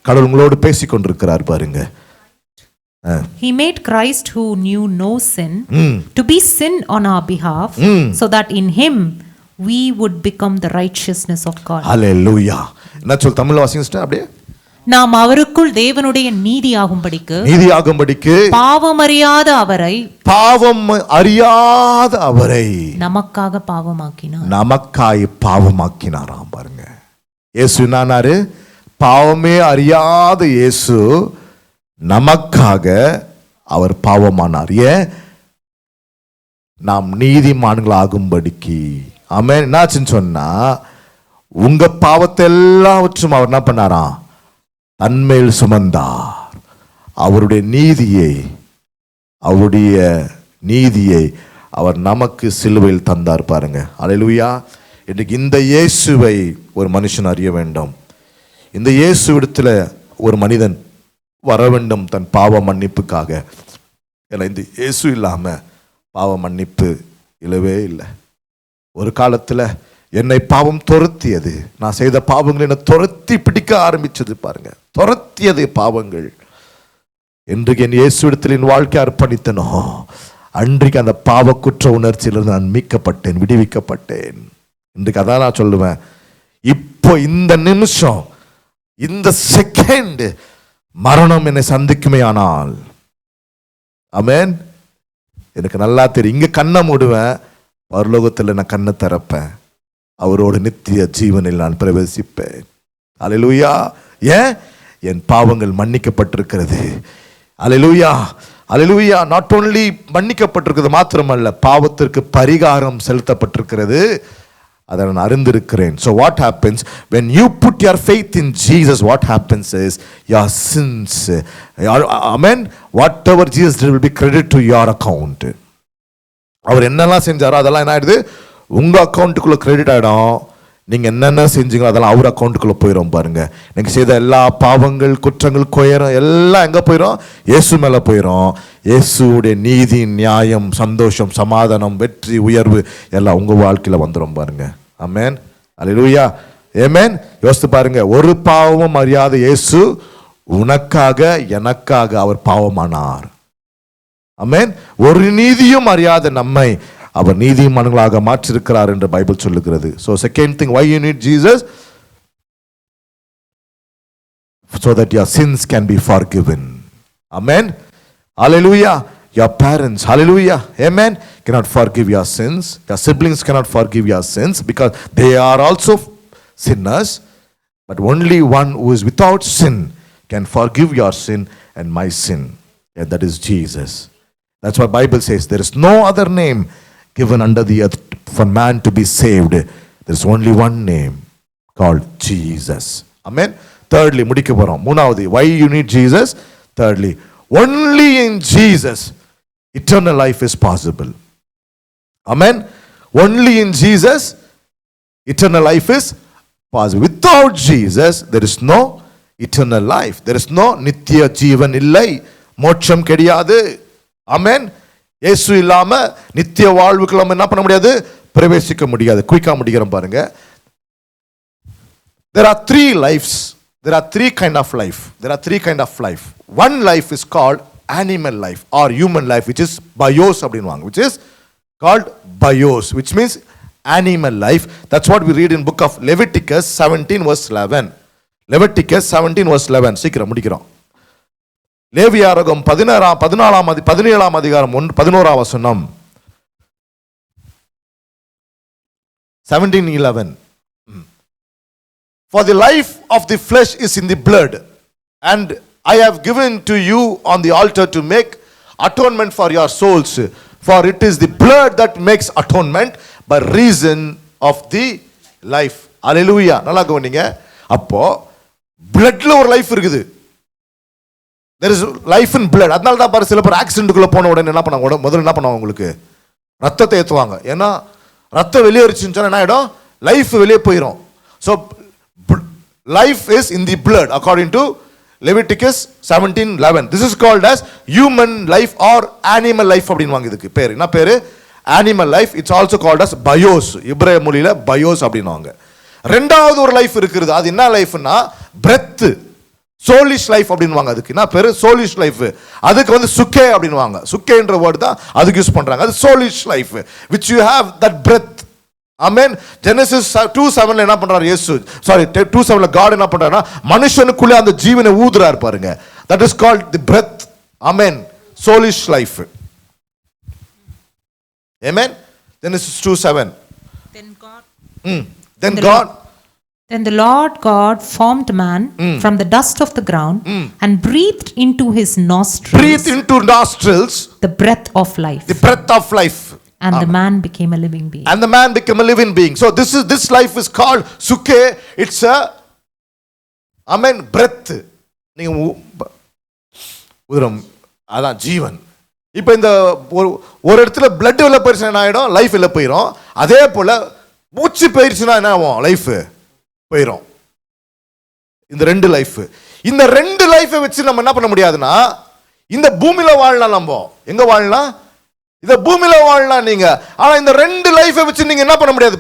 கடவுள் உங்களோடு பேசிக் கொண்டிருக்கிறார் பாருங்க. He made Christ who knew no sin to be sin on our behalf, so that in him we would become the righteousness of God. Hallelujah. என்ன சொல் தமிழ்ல வாசிங்க sister அப்படியே. நாம் அவருக்குள் தேவனுடைய நீதியாகும்படிக்கு பாவம் அறியாத அவரை நமக்காக பாவமாக்கினார். நமக்காய் பாவமாக்கினாராம். பாருங்க, இயேசு என்னானாரு? பாவமே அறியாத இயேசு நமக்காக அவர் பாவமானார். ஏன்? நாம் நீதிமான்களாகும்படிக்கு. ஆமென். என்னாச்சுன்னு சொன்னா, உங்க பாவத்தை எல்லாவற்றும் அவர் என்ன பண்ணாராம்? தன்மேல் சுமந்தார். அவருடைய நீதியை அவர் நமக்கு சிலுவையில் தந்தார். பாருங்க, அல்லேலூயா. இன்னைக்கு இந்த இயேசுவை ஒரு மனுஷன் அறிய வேண்டும். இந்த இயேசுவிடத்துல ஒரு மனிதன் வர வேண்டும் தன் பாவ மன்னிப்புக்காக. ஏன்னா இந்த இயேசு இல்லாம பாவ மன்னிப்பு இல்லவே இல்லை. ஒரு காலத்துல என்னை பாவம் துரத்தியது, நான் செய்த பாவங்கள் என்னை துரத்தி பிடிக்க ஆரம்பிச்சது. பாருங்க, துரத்தியது பாவங்கள். இன்றைக்கு என் இயேசுவிடத்தில் என் வாழ்க்கை அர்ப்பணித்தனோ, அன்றைக்கு அந்த பாவ குற்ற உணர்ச்சியிலிருந்து நான் மீட்கப்பட்டேன், விடுவிக்கப்பட்டேன். இன்றைக்கு அதான் நான் சொல்லுவேன், இப்போ இந்த நிமிஷம், இந்த செகண்ட் மரணம் என்னை சந்திக்குமே ஆனால், ஆமென், எனக்கு நல்லா தெரியும். இங்க கண்ணை மூடுவேன், பரலோகத்தில் நான் கண்ணை திறப்பேன், அவரோடு நித்திய ஜீவனில் நான் பிரவேசிப்பேன். அல்லேலூயா. ஏன்? என் பாவங்கள் மன்னிக்கப்பட்டிருக்கிறது. அல்லேலூயா, அல்லேலூயா. நாட் ஓன்லி மன்னிக்கப்பட்டிருக்கிறது மாத்திரமல்ல, பாவத்திற்கு பரிகாரம் செலுத்தப்பட்டிருக்கிறது. அதை நான் அறிந்திருக்கிறேன். So what happens when you put your faith in Jesus? What happens is your sins, amen, whatever Jesus did will be credited to your account. அவர் என்னெல்லாம் செஞ்சாரோ அதெல்லாம் என்ன ஆயிடுது, உங்கள் அக்கௌண்ட்டுக்குள்ளே கிரெடிட் ஆகிடும். நீங்கள் என்னென்ன செஞ்சீங்களோ அதெல்லாம் அவர் அக்கௌண்ட்டுக்குள்ளே போயிடும். பாருங்க, நீங்கள் செய்த எல்லா பாவங்கள், குற்றங்கள், கொயரம் எல்லாம் எங்கே போயிடும்? இயேசு மேலே போயிடும். இயேசுடைய நீதி, நியாயம், சந்தோஷம், சமாதானம், வெற்றி, உயர்வு எல்லாம் உங்கள் வாழ்க்கையில் வந்துடும். பாருங்க. ஆமென், அல்லேலூயா, ஆமென். யோசித்து பாருங்க, ஒரு பாவமும் அறியாத இயேசு உனக்காக எனக்காக அவர் பாவமானார். ஆமென். ஒரு நீதியும் அறியாத நம்மை அவர் நீதிமான்களாக மாற்றிருக்கிறார் என்று பைபிள் சொல்லுகிறது. So second thing, why you need Jesus? So that your sins can be forgiven. Amen. Hallelujah. Your parents, hallelujah, amen, cannot forgive your sins. Your siblings cannot forgive your sins because they are also sinners. But only one who is without sin can forgive your sin and my sin. And that is Jesus. That's what Bible says. There is no other name given under the earth for man to be saved. There is only one name called Jesus. Amen. Thirdly, முடிக்க போறோம். மூணாவது, why you need Jesus? Thirdly, only in Jesus eternal life is possible. Amen. Only in Jesus eternal life is possible. Without Jesus there is no eternal life. There is no நித்திய ஜீவன் இல்லை, மோட்சம் கிடையாது. ஆமென். இயேசு இல்லாம நித்திய வாழ்வுக்கு நம்ம என்ன பண்ண முடியாது? பிரவேசிக்க முடியாது. குயிக்கா முடிக்கிறோம் பாருங்க. There are three lives. There are three kind of life. There are three kind of life. One life is called animal life or human life, which is bios அப்படின்வாங்க, which is called bios, which means animal life. That's what we read in book of Leviticus 17 verse 11. Leviticus 17 verse 11. சீக்கிரம் முடிக்கிறோம். லேவியாரகம் 17ஆம் அதிகாரம் 11ஆம் வசனம். 17:11. For the life of the flesh is in the blood, and I have given to you on the altar to make atonement for your souls, for it is the blood that makes atonement by reason of the life. Hallelujah. நல்லா கவனிங்க. அப்போ bloodல ஒரு life இருக்குது. There is life in blood. அதனால தான் பாரு, சில பேர் ஆக்சிடென்ட்டுக்குள்ள போன உடனே என்ன பண்ணாங்க? முதல்ல என்ன பண்ணுவாங்க? உங்களுக்கு ரத்தத்தை ஏற்றுவாங்க. ஏன்னா ரத்தம் வெளியேறிச்சுன்னு சொன்னா என்ன ஆகிடும்? லைஃப் வெளியே போயிடும். So life is in the blood according to Leviticus 17:11. This is called as human life or animal life அப்படின்வாங்க. இதுக்கு பேர் என்ன பேரு? animal life. It's also called as bios. இப்ரேய மொழியில bios அப்படின்வாங்க. ரெண்டாவது ஒரு லைஃப் இருக்குது. அது என்ன லைஃப்னா breath, சோலிஷ் லைஃப் அப்படின்வாங்க. அதுக்கு என்ன பேரு? Soulish life. அதுக்கு வந்து சுக்கே அப்படின்வாங்க. சுக்கேன்ற வேர்டு தான் அதுக்கு யூஸ் பண்றாங்க. அது soulish life which you have that breath. Amen. Genesis 2:7ல என்ன பண்றாரு இயேசு? சாரி 2:7ல God என்ன பண்றாருன்னா மனுஷனுக்குள்ள அந்த ஜீவனை ஊதுறாரு பாருங்க. That is called the breath. Amen. Soulish life. Amen. Genesis 2:7. Then the Lord God formed man from the dust of the ground and breathed into his nostrils the breath of life. The breath of life. And the man became a living being. And the man became a living being. So this life is called suke. It's a amen breath. நீங்க உதிரம் அதான் ஜீவன். இப்போ இந்த ஒரு இடத்துல blood உள்ள போயிருச்சுனா என்ன ஆயிடும்? லைஃப் இல்ல போயிடும். அதே போல மூச்சு போயிருச்சுனா என்ன ஆகும்? லைஃப் போயிடும். இந்த ரெண்டு லைஃப், இந்த ரெண்டு லைஃபை வச்சு நம்ம என்ன பண்ண முடியாதுன்னா, இந்த பூமியில வாழலாம். நம்ம எங்க வாழலாம்? இந்த பூமியில வாழலாம் நீங்க. ஆனா இந்த ரெண்டு லைஃபை வச்சு நீங்க என்ன பண்ண முடியாது?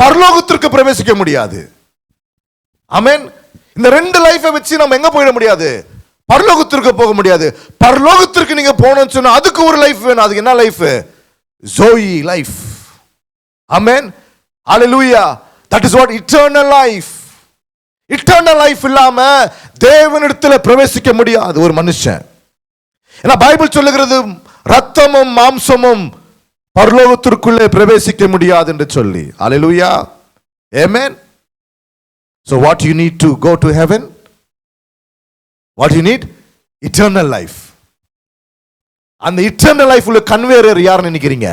பரலோகத்திற்கு பிரவேசிக்க முடியாது. ஆமென். இந்த ரெண்டு லைஃபை வச்சு நம்ம எங்க போயிட முடியாது? பரலோகத்திற்கு போக முடியாது. பரலோகத்திற்கு நீங்க போகணும்னு சொன்னா அதுக்கு ஒரு லைஃப் வேணும். அதுக்கு என்ன life? Joey life. Amen. Hallelujah. That is what eternal life. Eternal life இல்லாம தேவனிடத்தில் பிரவேசிக்க முடியாது ஒரு மனுஷன். ஏன்னா பைபிள் சொல்லுகிறது ரத்தமும் மாம்சமும் பரலோகத்திற்குள்ளே பிரவேசிக்க முடியாது என்று சொல்லி. Hallelujah. Amen. So what you need to go to heaven? What you need? Eternal life. அந்த eternal life உள்ள கன்வேயர் யாருன்னு நினைக்கிறீங்க?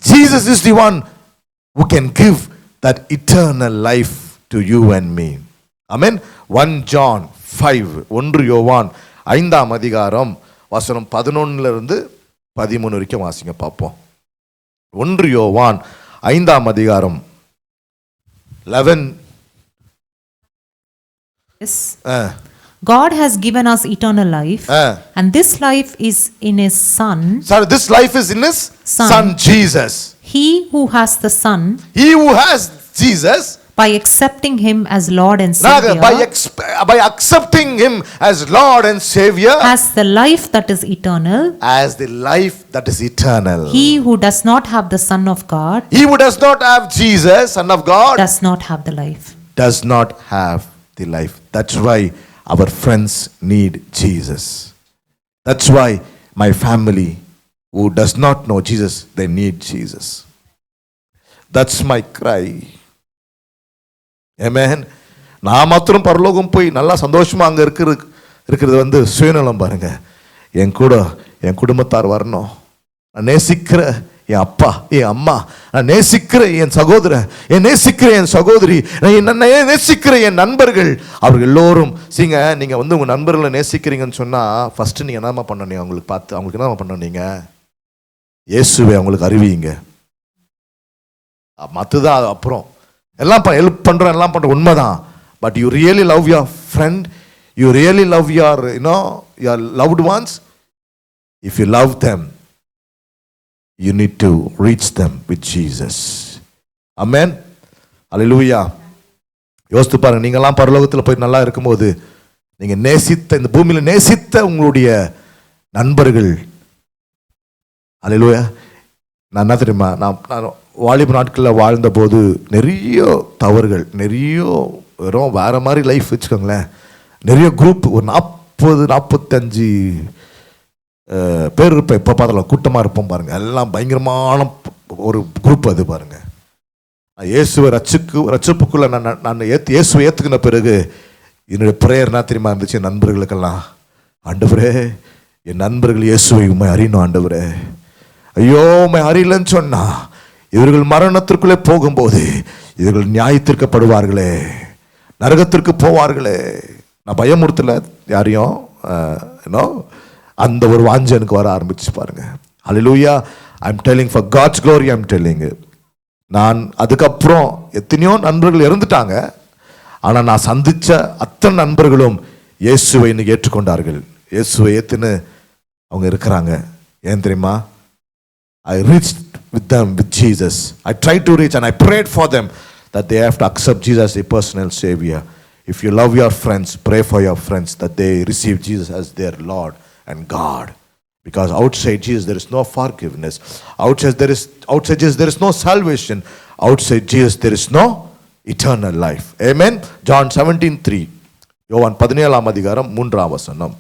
Jesus is the one who can give that eternal life to you and me. Amen. 1 John 5, 1 யோவான் 5ஆம் அதிகாரம் வசனம் 11 இருந்து 13 வரைக்கும் வாசிங்க பார்ப்போம். 1 யோவான் 5ஆம் அதிகாரம் 11. Yes. God has given us eternal life, and this life is in His Son. Sorry, this life is in His Son Jesus. He who has the Son, He who has Jesus, by accepting Him as Lord and Savior, by accepting Him as Lord and Savior, has the life that is eternal. As the life that is eternal. He who does not have the Son of God, he who does not have Jesus, Son of God, does not have the life. Does not have the life. That's why our friends need Jesus. That's why my family who does not know Jesus, they need Jesus. That's my cry. Amen. நான் மாத்திரம் பரலோகம் போய் நல்லா சந்தோஷமா அங்க இருக்கிறது சுயநலம் பாருங்க. என் குடும்பத்தார் வரணும், நான் நேசிக்கிற என் அப்பா என் அம்மா, நான் நேசிக்கிற என் சகோதரன், நேசிக்கிற என் சகோதரி, நான் நேசிக்கிற என் நண்பர்கள், அவர்கள் எல்லோரும் சீங்க. நீங்க உங்க நண்பர்களை நேசிக்கிறீங்கன்னு சொன்னா ஃபர்ஸ்ட் நீங்க என்னமா பண்ணணும்? அவங்களுக்கு பார்த்து அவங்களுக்கு என்னமா பண்ணணும்? நீங்க இயேசுவை அவங்களுக்கு அறிவிங்க. மற்றதான் அப்புறம் எல்லாம் ஹெல்ப் பண்றோம், எல்லாம் பண்றோம் உண்மைதான். But you really love your friend, you really love your your loved once. If you love them, you need to reach them with Jesus. Amen. Hallelujah. யோசித்து பாருங்க, நீங்கெல்லாம் பரலோகத்தில் போய் நல்லா இருக்கும்போது நீங்க நேசித்த இந்த பூமியில நேசித்த உங்களுடைய நண்பர்கள், ஹல்லேலூயா. நான் என்ன தெரியுமா, நான் வாலிப நாட்களில் வாழ்ந்த போது நிறைய தவறுகள், நிறைய வெறும் வேற மாதிரி லைஃப் வச்சுக்கோங்களேன். நிறைய குரூப், ஒரு 40-45 பேர் இருப்பேன். இப்போ பார்த்தாலும் கூட்டமாக இருப்போம் பாருங்க. எல்லாம் பயங்கரமான ஒரு குரூப் அது பாருங்க. இயேசுவை ரட்சிப்புக்குள்ள நான் இயேசுவை ஏற்றுக்கின பிறகு என்னுடைய ப்ரேயர் என்ன தெரியுமா இருந்துச்சு? என் நண்பர்களுக்கெல்லாம், ஆண்டவரே என் நண்பர்கள் இயேசுவை உண்மை அறியணும் ஆண்டவரே. ஐயோ உண்மை அறியலன்னு சொன்னா இவர்கள் மரணத்திற்குள்ளே போகும்போது இவர்கள் நியாயத்திற்கப்படுவார்களே, நரகத்திற்கு போவார்களே. நான் பயமுறுத்தல யாரையும், அந்த ஒரு வாஞ்சை எனக்கு வர ஆரம்பிச்சு பாருங்க. Hallelujah. I am telling for God's glory, I am telling. நான் அதுக்கப்புறம் எத்தனையோ நண்பர்கள் இறந்துட்டாங்க, ஆனால் நான் சந்திச்ச அத்தனை நண்பர்களும் இயேசுவை இன்னைக்கு ஏற்றுக்கொண்டார்கள். இயேசுவை ஏற்றுன்னு அவங்க இருக்கிறாங்க. ஏன் தெரியுமா? I reached with them with Jesus. I tried to reach and I prayed for them that they have to accept Jesus as a personal Savior. If you love your friends, pray for your friends that they receive Jesus as their Lord and God. Because outside Jesus there is no forgiveness. Outside Jesus there is no salvation. Outside Jesus there is no eternal life. Amen. John 17:3. யோவான் 17ஆம் அதிகாரம் 3ஆம் வசனம்.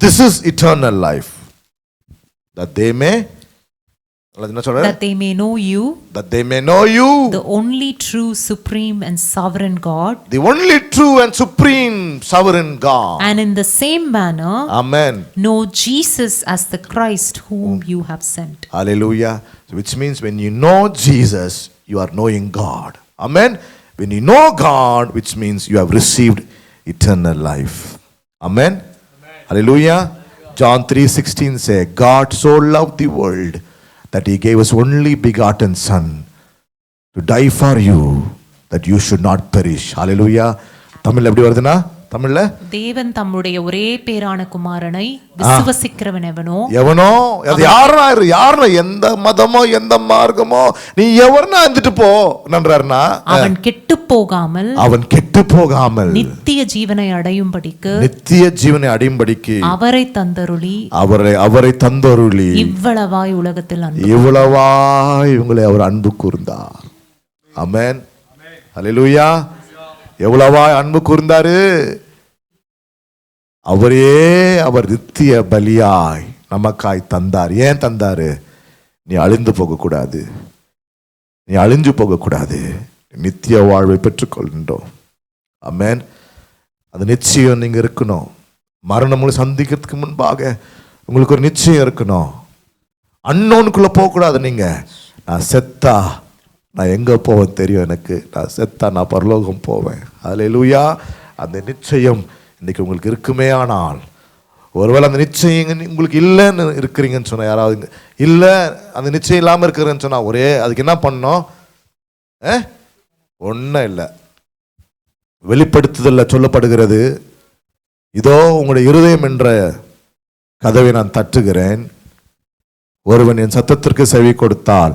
This is eternal life, that they may know you, that they may know you, the only true, supreme and sovereign God, the only true and supreme sovereign God, and in the same manner, amen, know Jesus as the Christ whom you have sent. Hallelujah. Which means when you know Jesus, you are knowing God. Amen. When you know God, which means you have received eternal life. Amen. Hallelujah. John 3:16 say, God so loved the world that he gave his only begotten son to die for you, that you should not perish. Hallelujah. Tamil எப்படி வருதுன்னா, தமிழ்ல தேவன் தம்முடைய ஒரே பேரான குமாரனை விசுவாசிக்கிறவன் எவனோ, அது யாரா எந்த மதமோ எந்த மார்க்கமோ நீ எவர்னா வந்துட்டு போ நன்றார்னா, அவன் கெட்டு போகாமல் நித்திய ஜீவனை அடையும்படிக்கு அவரை தந்தருளி இவ்வளவாய் உலகத்தில் இவ்வளவாய் உங்களை அவர் அன்பு கூர்ந்தார். ஆமென். ஹல்லேலூயா. எவ்வளவாய் அன்பு கூர்ந்தாரு. அவர் நித்திய பலியாய் நமக்காய் தந்தார். ஏன் தந்தாரு? நீ அழிந்து போகக்கூடாது, நீ அழிஞ்சு போகக்கூடாது, நித்திய வாழ்வை பெற்றுக்கொள்கின்றோம். ஆமென். அது நிச்சயம் நீங்க இருக்கணும். மரணம் சந்திக்கிறதுக்கு முன்பாக உங்களுக்கு ஒரு நிச்சயம் இருக்கணும். அன்னோனுக்குள்ள போகக்கூடாது. நீங்க நான் செத்தா நான் எங்க போவேன் தெரியும் எனக்கு, நான் செத்தா நான் பரலோகம் போவேன். ஹல்லேலூயா. அந்த நிச்சயம் இன்னைக்கு உங்களுக்கு இருக்குமே ஆனால் ஒருவேளை அந்த நிச்சயம் உங்களுக்கு இல்லைன்னு இருக்கிறீங்கன்னு சொன்னால், யாராவது இல்லை அந்த நிச்சயம் இல்லாமல் இருக்கிறேன்னு சொன்னால், ஒரே அதுக்கு என்ன பண்ணணும்? ஒன்றும் இல்லை. வெளிப்படுத்துதலில் சொல்லப்படுகிறது, இதோ உங்களுடைய இருதயம் என்ற கதவை நான் தட்டுகிறேன், ஒருவன் என் சத்தத்திற்கு செவி கொடுத்தால்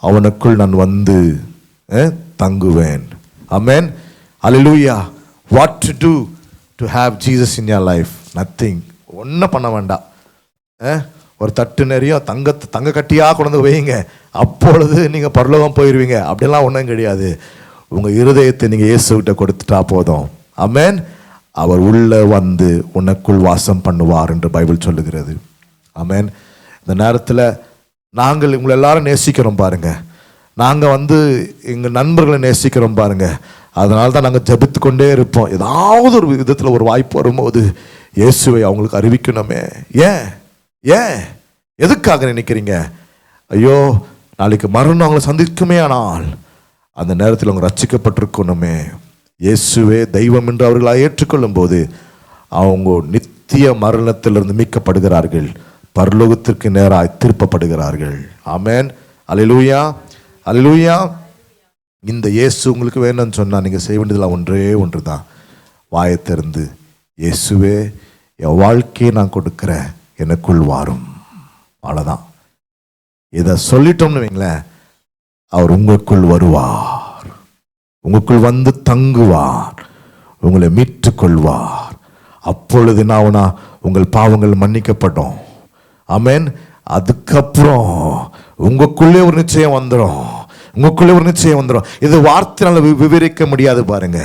அவனுக்குள் நான் வந்து தங்குவேன். ஆமென். ஹல்லேலூயா. What to do to have Jesus in your life? Nothing. ஒன்றும் பண்ண வேண்டாம். ஒரு தட்டு நிறைய தங்க கட்டியாக கொண்டு வைங்க, அப்பொழுது நீங்கள் பரலோகம் போயிடுவீங்க. அப்படிலாம் ஒன்றும் கிடையாது. உங்கள் இருதயத்தை நீங்கள் இயேசுகிட்ட கொடுத்துட்டா போதும். ஆமென். அவர் உள்ளே வந்து உனக்குள் வாசம் பண்ணுவார் என்று பைபிள் சொல்லுகிறது. ஆமென். இந்த நேரத்தில் நாங்கள் உங்களை எல்லாரும் நேசிக்கிறோம் பாருங்க, நாங்கள் வந்து எங்கள் நண்பர்களை நேசிக்கிறோம் பாருங்க. அதனால தான் நாங்கள் ஜபித்து கொண்டே இருப்போம். ஏதாவது ஒரு விதத்தில் ஒரு வாய்ப்பு வரும்போது இயேசுவை அவங்களுக்கு அறிவிக்கணுமே. ஏன் ஏன் எதுக்காக நினைக்கிறீங்க? ஐயோ நாளைக்கு மரணம் அவங்களை சந்திக்குமே, ஆனால் அந்த நேரத்தில் அவங்க ரட்சிக்கப்பட்டிருக்கணுமே. இயேசுவே தெய்வம் என்று அவர்களாக ஏற்றுக்கொள்ளும் போது அவங்க நித்திய மரணத்திலிருந்து மீட்கப்படுகிறார்கள், பரலோகத்திற்கு நேராக திருப்பப்படுகிறார்கள். ஆமென். அல்லேலூயா, அல்லேலூயா. இந்த இயேசு உங்களுக்கு வேணும்னு சொன்னால் நீங்கள் செய்ய வேண்டியதில் ஒன்றே ஒன்று தான். வாயை திறந்து, இயேசுவே என் வாழ்க்கையை நான் கொடுக்குறேன், எனக்குள் வாரும். அவ்வளோதான். இதை சொல்லிட்டோம்னு வைங்களேன், அவர் உங்களுக்குள் வருவார், உங்களுக்குள் வந்து தங்குவார், உங்களை மீட்டு கொள்வார். அப்பொழுது என்ன, உங்கள் பாவங்கள் மன்னிக்கப்படும். ஆமென். அதுக்கப்புறம் உங்களுக்குள்ளே ஒரு நிச்சயம் வந்துடும், உங்களுக்குள்ளே ஒரு நிச்சயம் வந்துடும். இது வார்த்தையால் விவரிக்க முடியாது பாருங்க.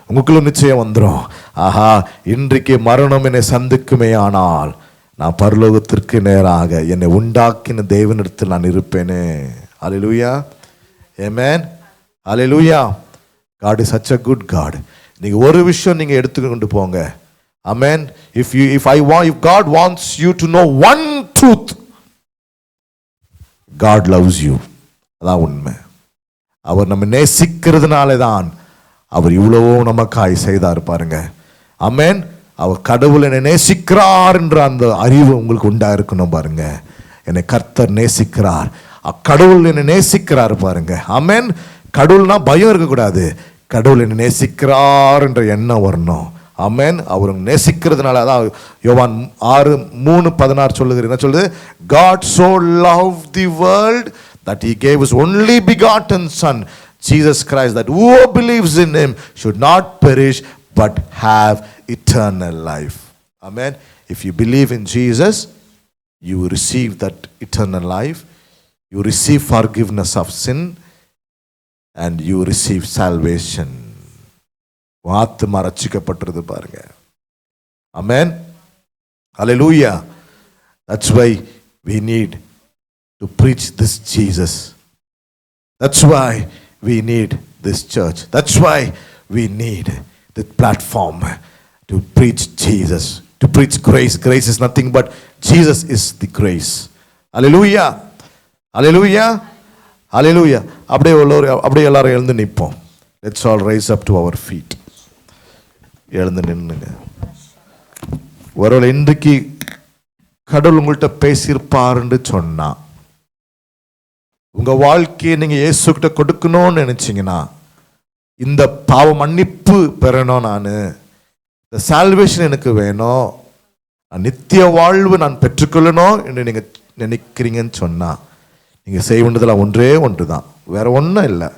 உங்களுக்குள்ள நிச்சயம் வந்துடும். ஆஹா, இன்றைக்கு மரணம் என்னை சந்திக்குமே, ஆனால் நான் பரலோகத்திற்கு நேராக என்னை உண்டாக்கின தேவனிடத்தில் நான் இருப்பேனே. அல்லேலூயா, ஆமென், அல்லேலூயா. God is such a good God. நீங்க ஒரு விஷயம் நீங்க எடுத்துக்கொண்டு போங்க. ஆமென். If God wants you to know one truth, God loves you. அதான் உண்மை. அவர் நம்ம நேசிக்கிறதுனால தான் அவர் இவ்வளவோ நமக்காய் செய்தார் பாருங்க. ஆமென். அவர் கடவுள் என்னை நேசிக்கிறார் என்ற அந்த அறிவு உங்களுக்கு உண்டா இருக்கணும் பாருங்க. என்னை கர்த்தர் நேசிக்கிறார், கடவுள் என்னை நேசிக்கிறார் பாருங்க. ஆமென். கடவுள்னா பயம் இருக்கக்கூடாது, கடவுள் என்னை நேசிக்கிறார் என்ற எண்ணம் வரணும். ஆமென். அவர் நேசிக்கிறதுனால தான் யோவான் 6:3-16 சொல்லுகிறது. என்ன சொல்லுது? God so loved the world that he gave his only begotten son Jesus Christ, that whoever believes in him should not perish but have eternal life. Amen. If you believe in Jesus, you receive that eternal life, you receive forgiveness of sin, and you receive salvation. ஆத்துமா ரட்சிக்கப்பட்டது பாருங்க. Amen. Hallelujah. That's why we need to preach this Jesus. That's why we need this church. That's why we need the platform to preach Jesus, to preach grace. Grace is nothing but Jesus is the grace. Hallelujah, hallelujah, hallelujah. அப்படியே எல்லாரும் எழுந்து நிற்போம். Let's all rise up to our feet. எழுந்து நின்னுங்க. ஒருவேளை இன்றைக்கு கடவுள் உங்கள்கிட்ட பேசியிருப்பாருன்னு சொன்னா, உங்க வாழ்க்கையை நீங்க இயேசு கிட்ட கொடுக்கணும்னு நினைச்சீங்கன்னா, இந்த பாவ மன்னிப்பு பெறணும், நான் இந்த சால்வேஷன் எனக்கு வேணும், நித்திய வாழ்வு நான் பெற்றுக்கொள்ளணும் என்று நீங்க நினைக்கிறீங்கன்னு சொன்னா, நீங்க செய்ய வேண்டியதில் ஒன்றே ஒன்று தான், வேற ஒன்றும் இல்லை.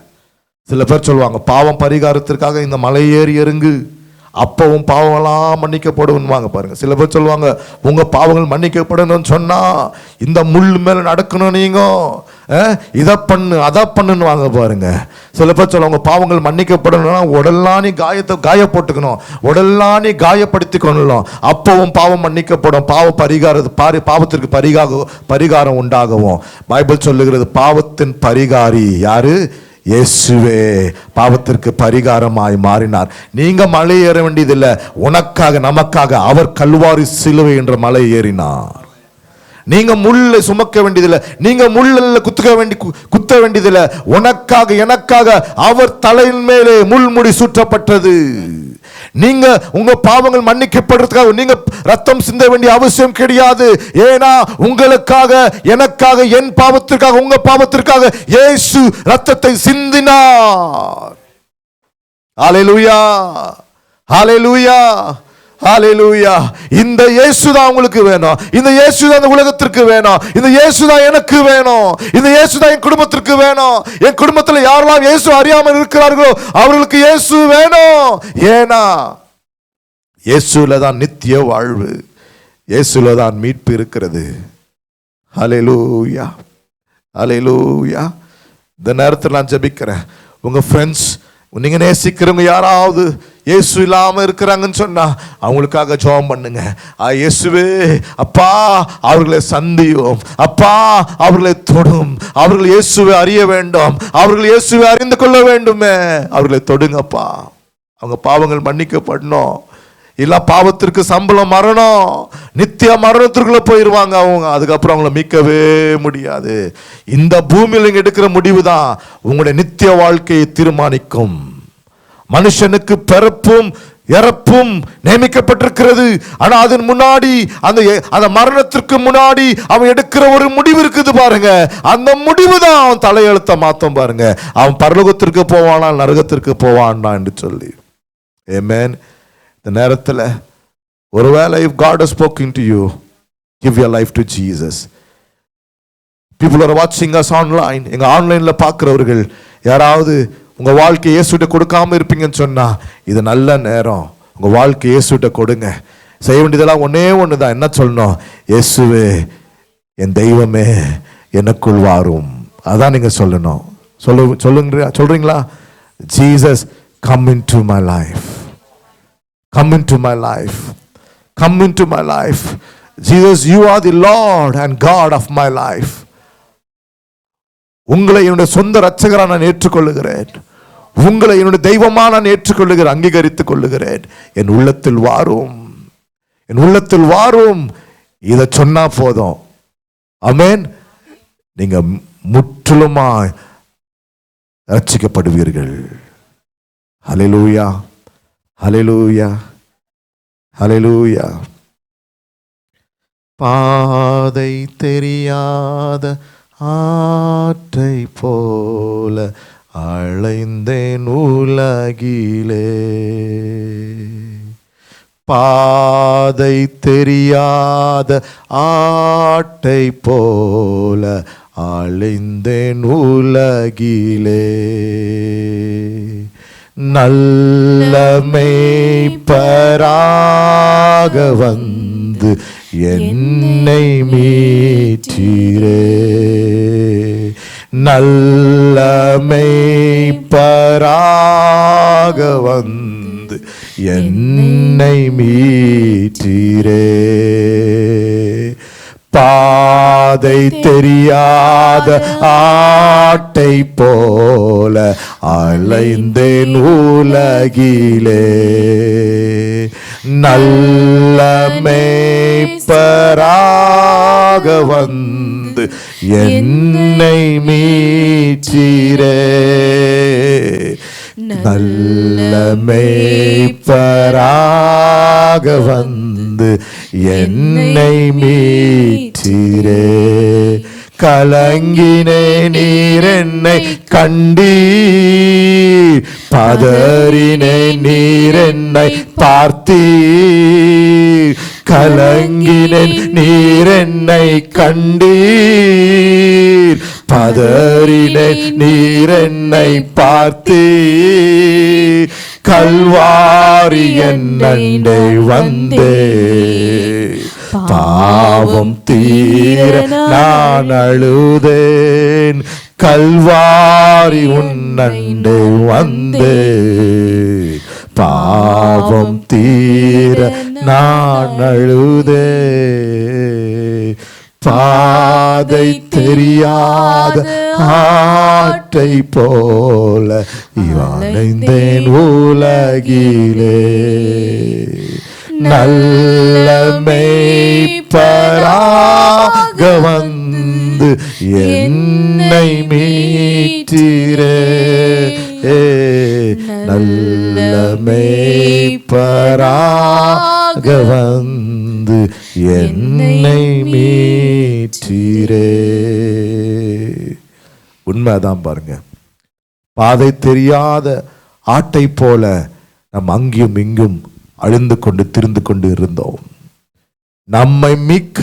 சில பேர் சொல்லுவாங்க, பாவம் பரிகாரத்திற்காக இந்த மலை ஏறி இறங்கு, அப்பவும் பாவமெல்லாம் மன்னிக்கப்படுவாங்க பாருங்க. சில பேர் சொல்லுவாங்க, உங்க பாவங்கள் மன்னிக்கப்படணும்னு சொன்னா இந்த முள் மேல நடக்கணும், நீங்க இதை பண்ணு அதை பண்ணுன்னு வாங்க பாருங்க. சில பேர் சொல்லுவாங்க, பாவங்கள் மன்னிக்கப்படணும்னா உடல்லாம் நீ காயப்போட்டுக்கணும், உடல்லாம் நீ காயப்படுத்தி கொள்ளணும், அப்பவும் பாவம் மன்னிக்கப்படும், பாவத்திற்கு பரிகாரம் உண்டாகவும். பைபிள் சொல்லுகிறது, பாவத்தின் பரிகாரி யாரு? இயேசுவே பாவத்திற்கு பரிகாரமாய் மாறினார். நீங்க மலை ஏற வேண்டியதில்லை, உனக்காக நமக்காக அவர் கல்வாரி சிலுவை என்ற மலை ஏறினார். நீங்க முள்ளை சுமக்க வேண்டியதில்லை, நீங்க முள்ள குத்த வேண்டியதில்லை, உனக்காக எனக்காக அவர் தலையின் மேலே முள்முடி சுற்றப்பட்டது. நீங்க உங்க பாவங்கள் மன்னிக்கப்படுறதுக்காக நீங்க ரத்தம் சிந்த வேண்டிய அவசியம் கிடையாது. ஏன்னா உங்களுக்காக, எனக்காக, என் பாவத்திற்காக, உங்க பாவத்திற்காக இயேசு ரத்தத்தை சிந்தினார். ஹல்லேலூயா, ஹல்லேலூயா, ஹல்லேலூயா. இந்த இயேசு தான் உங்களுக்கு வேணும். இந்த இயேசு தான் இந்த உலகத்திற்கு வேணும். இந்த இயேசு தான் எனக்கு வேணும். இந்த இயேசு தான் என் குடும்பத்திற்கு வேணும். என் குடும்பத்தில் யாரெல்லாம் இயேசு அறியாமல் இருக்கிறார்களோ அவர்களுக்கு இயேசு வேணும். ஏன்னா இயேசுல தான் நித்திய வாழ்வு, இயேசுல தான் மீட்பு இருக்கிறது. ஹல்லேலூயா, ஹல்லேலூயா. இந்த நேரத்தில் நான் ஜெபிக்கிறேன். உங்க ஃப்ரெண்ட்ஸ், நீங்க நேசிக்கிறவங்க யாராவது இயேசு இல்லாம இருக்கிறாங்கன்னு சொன்னா அவங்களுக்காக ஜெபம் பண்ணுங்க. இயேசுவே, அப்பா அவர்களை சந்தியும், அப்பா அவர்களை தொடும், அவர்கள் இயேசுவை அறிய வேண்டும், அவர்கள் இயேசுவை அறிந்து கொள்ள வேண்டுமே, அவர்களை தொடுங்கப்பா. அவங்க பாவங்கள் மன்னிக்கப்படணும். இல்ல பாவத்திற்கு சம்பளம் மரணம், நித்திய மரணத்திற்குள்ள போயிருவாங்க அவங்க. அதுக்கப்புறம் அவங்கள மீட்கவே முடியாது. இந்த பூமியில் நீங்க எடுக்கிற முடிவு தான் உங்களுடைய நித்திய வாழ்க்கையை தீர்மானிக்கும். மனுஷனுக்கு பிறப்பும் இறப்பும் நியமிக்கப்பட்டிருக்கிறது. ஆனா அதன் முன்னாடி, அந்த மரணத்திற்கு முன்னாடி அவன் எடுக்கிற ஒரு முடிவு இருக்குது பாருங்க. அந்த முடிவு தான் அவன் தலையெழுத்த மாத்தம் பாருங்க. அவன் பரலோகத்திற்கு போவானா நரகத்திற்கு போவானா என்று சொல்லி. ஆமென். இந்த நேரத்தில் ஒருவேளை if God has spoken to you, give your life to Jesus. People are watching us online. எங்க ஆன்லைன்ல பார்க்கிறவர்கள் யாராவது உங்க வாழ்க்கை இயேசுட்ட கொடுக்காம இருப்பீங்கன்னு சொன்னா இது நல்ல நேரம். உங்க வாழ்க்கை இயேசுட்ட கொடுங்க. செய்ய வேண்டியதெல்லாம் ஒண்ணு தான். என்ன சொல்லணும்? இயேசுவே என் தெய்வமே எனக்குள் வாரும். அதான் நீங்க சொல்லணும். சொல்றீங்களா? Jesus, come into my life. Come into my life. Come into my life. Jesus, you are the Lord and God of my life. உங்களை என்னுடைய சொந்த இரட்சகராக நான் ஏற்றுக்கொள்ளுகிறேன். உங்களை என்னுடைய தெய்வமாக நான் ஏற்றுக்கொள்ளுகிறேன், அங்கீகரித்துக் கொள்ளுகிறேன். என் உள்ளத்தில் வாரும், என் உள்ளத்தில் வாரும். இதை சொன்னா போதும். ஆமென். நீங்க முற்றிலுமாய் ரட்சிக்கப்படுவீர்கள். ஹல்லேலூயா, ஹல்லேலூயா, ஹல்லேலூயா. பாதை தெரியாத ஆற்றை போல அலைந்தேன் உலகிலே. பாதை தெரியாத ஆற்றை போல அலைந்தேன் உலகிலே. நல்ல மேய்ப்பராக வந்து என்னை மீட்டீரே. நல்ல மேய்ப்பராக வந்து என்னை மீட்டீரே. பாதை தெரியாத ஆட்டை போல அலைந்தேன் உலகிலே. நல்ல மேய்ப்பராக வந்து என்னை மீட்டீரே. நல்ல மேய்ப்பராக வந்து என்னை மீட்டீரே. கலங்கினே நீர் என்னை கண்டீர், பதறினே நீர் என்னை பார்த்தீர். கலங்கினேன் நீர் என்னை கண்டீர், பதறினேன் நீர் என்னை பார்த்தீர். கல்வாரி என்னண்டை வந்தே, பாவம் தீர நான் அழுதேன். கல்வாரி உன்னண்டை வந்தே, பாவம் தீர நான் அழுதே. பாதை தெரியாத ஆட்டை போல அலைந்தேன் உலகிலே. நல்ல மேய்ப்பராக வந்து என்னை மீட்டீரே. நல்ல மேய்ப்பராக வந்து என்னை மீட்டீரே. உண்மைதான் பாருங்க. பாதை தெரியாத ஆட்டை போல நம் அங்கியும் இங்கும் அழிந்து கொண்டு திரிந்து கொண்டு இருந்தோம். நம்மை மீட்க,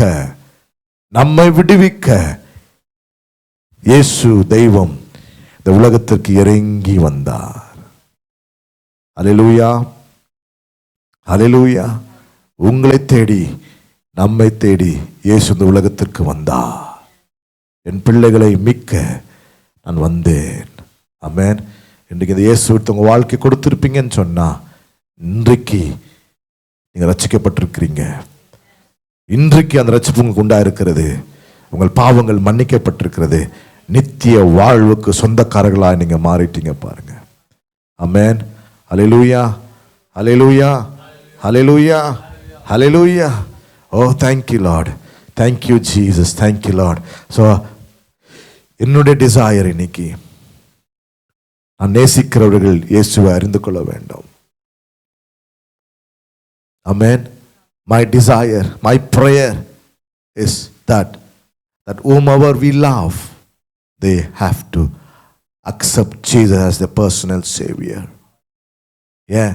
நம்மை விடுவிக்க இயேசு தெய்வம் இந்த உலகத்திற்கு இறங்கி வந்தார். அல்லேலூயா, அல்லேலூயா. உங்களை தேடி, நம்மை தேடி இயேசு இந்த உலகத்திற்கு வந்தார். என் பிள்ளைகளை மீட்க நான் வந்தேன். ஆமென். இன்றைக்கு இந்த இயேசு உங்க வாழ்க்கை கொடுத்திருப்பீங்கன்னு சொன்னா, இன்றைக்கு நீங்க ரட்சிக்கப்பட்டிருக்கிறீங்க. இன்றைக்கு அந்த ரட்சிப்பு உங்களுக்கு உண்டாயிருக்கிறது. உங்கள் பாவங்கள் மன்னிக்கப்பட்டிருக்கிறது. நித்திய வாழ்வுக்கு சொந்தக்காரர்களாக நீங்க மாறிட்டீங்க பாருங்க. ஆமென். ஹல்லேலூயா, ஹல்லேலூயா, ஹல்லேலூயா, ஹல்லேலூயா. ஓ thank you Lord, thank you Jesus, thank you Lord. So என்னுடைய டிசையர் இன்னைக்கு, நான் நேசிக்கிறவர்கள் இயேசுவை அறிந்து கொள்ள வேண்டும். ஆமென். My desire, my prayer is that whomever we love, they have to accept Jesus as their personal savior. Yeah.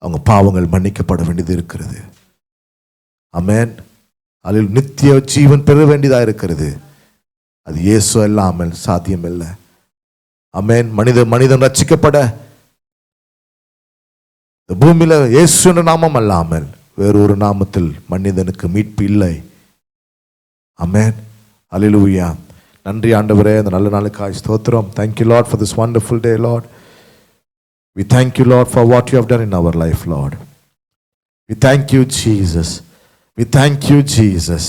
அவங்க பாவங்கள் மன்னிக்கப்பட வேண்டியது இருக்கிறது. ஆமென். அதில் நித்திய ஜீவன் பெற வேண்டியதாக இருக்கிறது. அது இயேசு இல்லாமல் சாத்தியம் இல்லை. ஆமென். மனிதன் ரட்சிக்கப்பட இந்த பூமியில இயேசு என்ற நாமம் அல்லாமல் வேறொரு நாமத்தில் மனிதனுக்கு மீட்பு இல்லை. ஆமென். அல்லேலூயா. நன்றி ஆண்டவரே, இந்த நல்ல நாளுக்காய் ஸ்தோத்திரம். Thank you Lord for this wonderful day, Lord. We thank you Lord for what you have done in our life, Lord. We thank you Jesus. We thank you Jesus.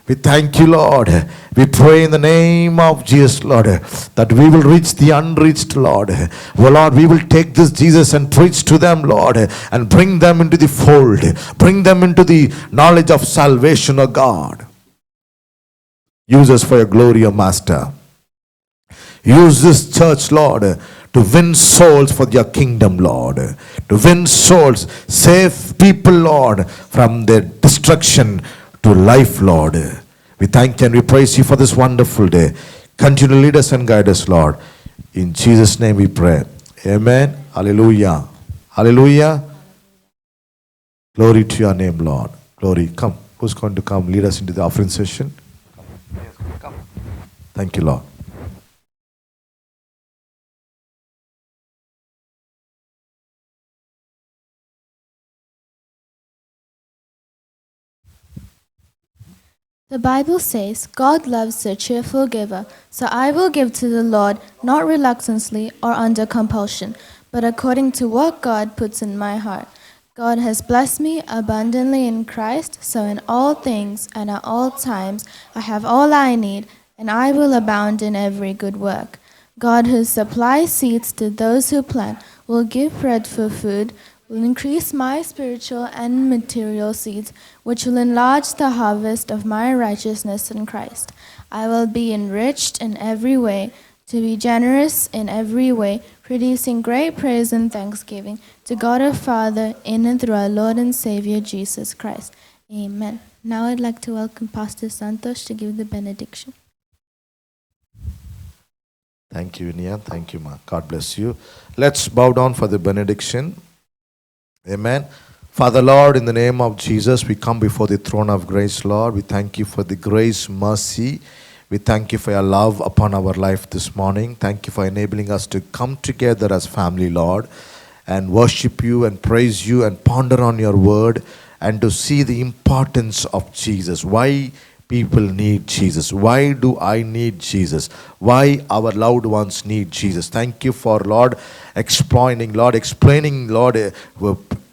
We thank you Lord. We pray in the name of Jesus, Lord, that we will reach the unreached, Lord. Oh Lord, we will take this Jesus and preach to them, Lord, and bring them into the fold. Bring them into the knowledge of salvation, O God. Use us for your glory, O Master. Use this church, Lord, to win souls for your kingdom, Lord. To win souls, save people, Lord, from their destruction to life, Lord. We thank you and we praise you for this wonderful day. Continue to lead us and guide us, Lord. In Jesus' name we pray. Amen. Hallelujah. Hallelujah. Glory to your name, Lord. Glory. Come. Who's going to come lead us into the offering session? Come. Thank you, Lord. The Bible says, God loves a cheerful giver, so I will give to the Lord not reluctantly or under compulsion, but according to what God puts in my heart. God has blessed me abundantly in Christ, so in all things and at all times I have all I need, and I will abound in every good work. God who supplies seeds to those who plant will give bread for food, will increase my spiritual and material seeds, which will enlarge the harvest of my righteousness in Christ. I will be enriched in every way, to be generous in every way, producing great praise and thanksgiving to God our Father in and through our Lord and Savior Jesus Christ. Amen. Now I'd like to welcome Pastor Santosh to give the benediction. Thank you, Nia. Thank you, Ma. God bless you. Let's bow down for the benediction. Amen. Father, Lord, in the name of Jesus, we come before the throne of grace, Lord. We thank you for the grace, mercy. We thank you for your love upon our life this morning. Thank you for enabling us to come together as family, Lord, and worship you and praise you and ponder on your word and to see the importance of Jesus. Why people need Jesus? Why do I need Jesus? Why our loved ones need Jesus? Thank you for, Lord, explaining, Lord,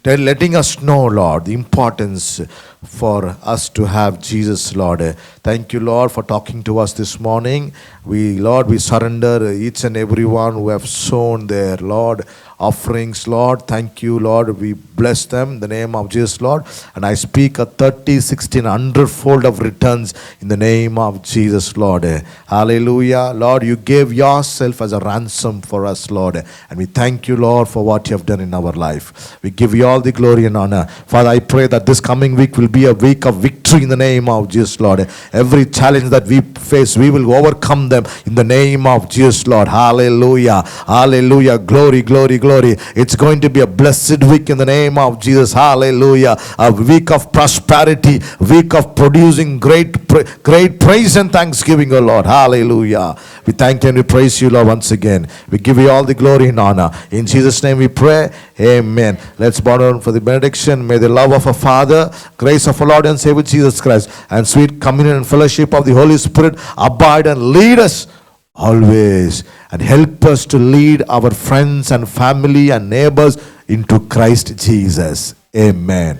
letting us know, Lord, the importance for us to have Jesus, Lord. Thank you, Lord, for talking to us this morning. We surrender each and every one who have sown their, Lord, offerings, Lord. Thank you, Lord. We bless them in the name of Jesus, Lord. And I speak a 30, 16, 100-fold of returns in the name of Jesus, Lord. Hallelujah. Lord, you gave yourself as a ransom for us, Lord. And we thank you, Lord, for what you have done in our life. We give you all the glory and honor. Father, I pray that this coming week will be a week of victory in the name of Jesus, Lord. Every challenge that we face, we will overcome them in the name of Jesus, Lord. Hallelujah. Hallelujah. Glory, glory, glory. It's going to be a blessed week in the name of Jesus. Hallelujah. A week of prosperity, week of producing great praise and thanksgiving, O Lord. Hallelujah. We thank you and we praise you, Lord, once again. We give you all the glory and honor. In Jesus' name we pray. Amen. Let's bow down for the benediction. May the love of our Father, grace of our Lord and Savior Jesus Christ, and sweet communion and fellowship of the Holy Spirit abide and lead us always, and help us to lead our friends and family and neighbors into Christ Jesus. Amen.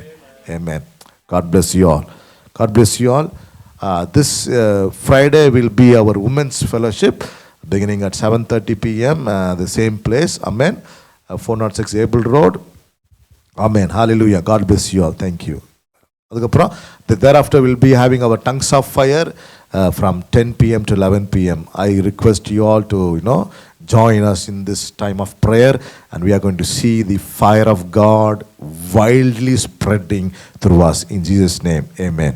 Amen. God bless you all. God bless you all. This Friday will be our women's fellowship beginning at 7:30 p.m. The same place. Amen. 406 Abel Road. Amen. Hallelujah. God bless you all. Thank you. அதுக்கப்புறம் thereafter we'll be having our tongues of fire from 10 p.m. to 11 p.m. I request you all to join us in this time of prayer, and we are going to see the fire of God wildly spreading through us in Jesus' name. Amen.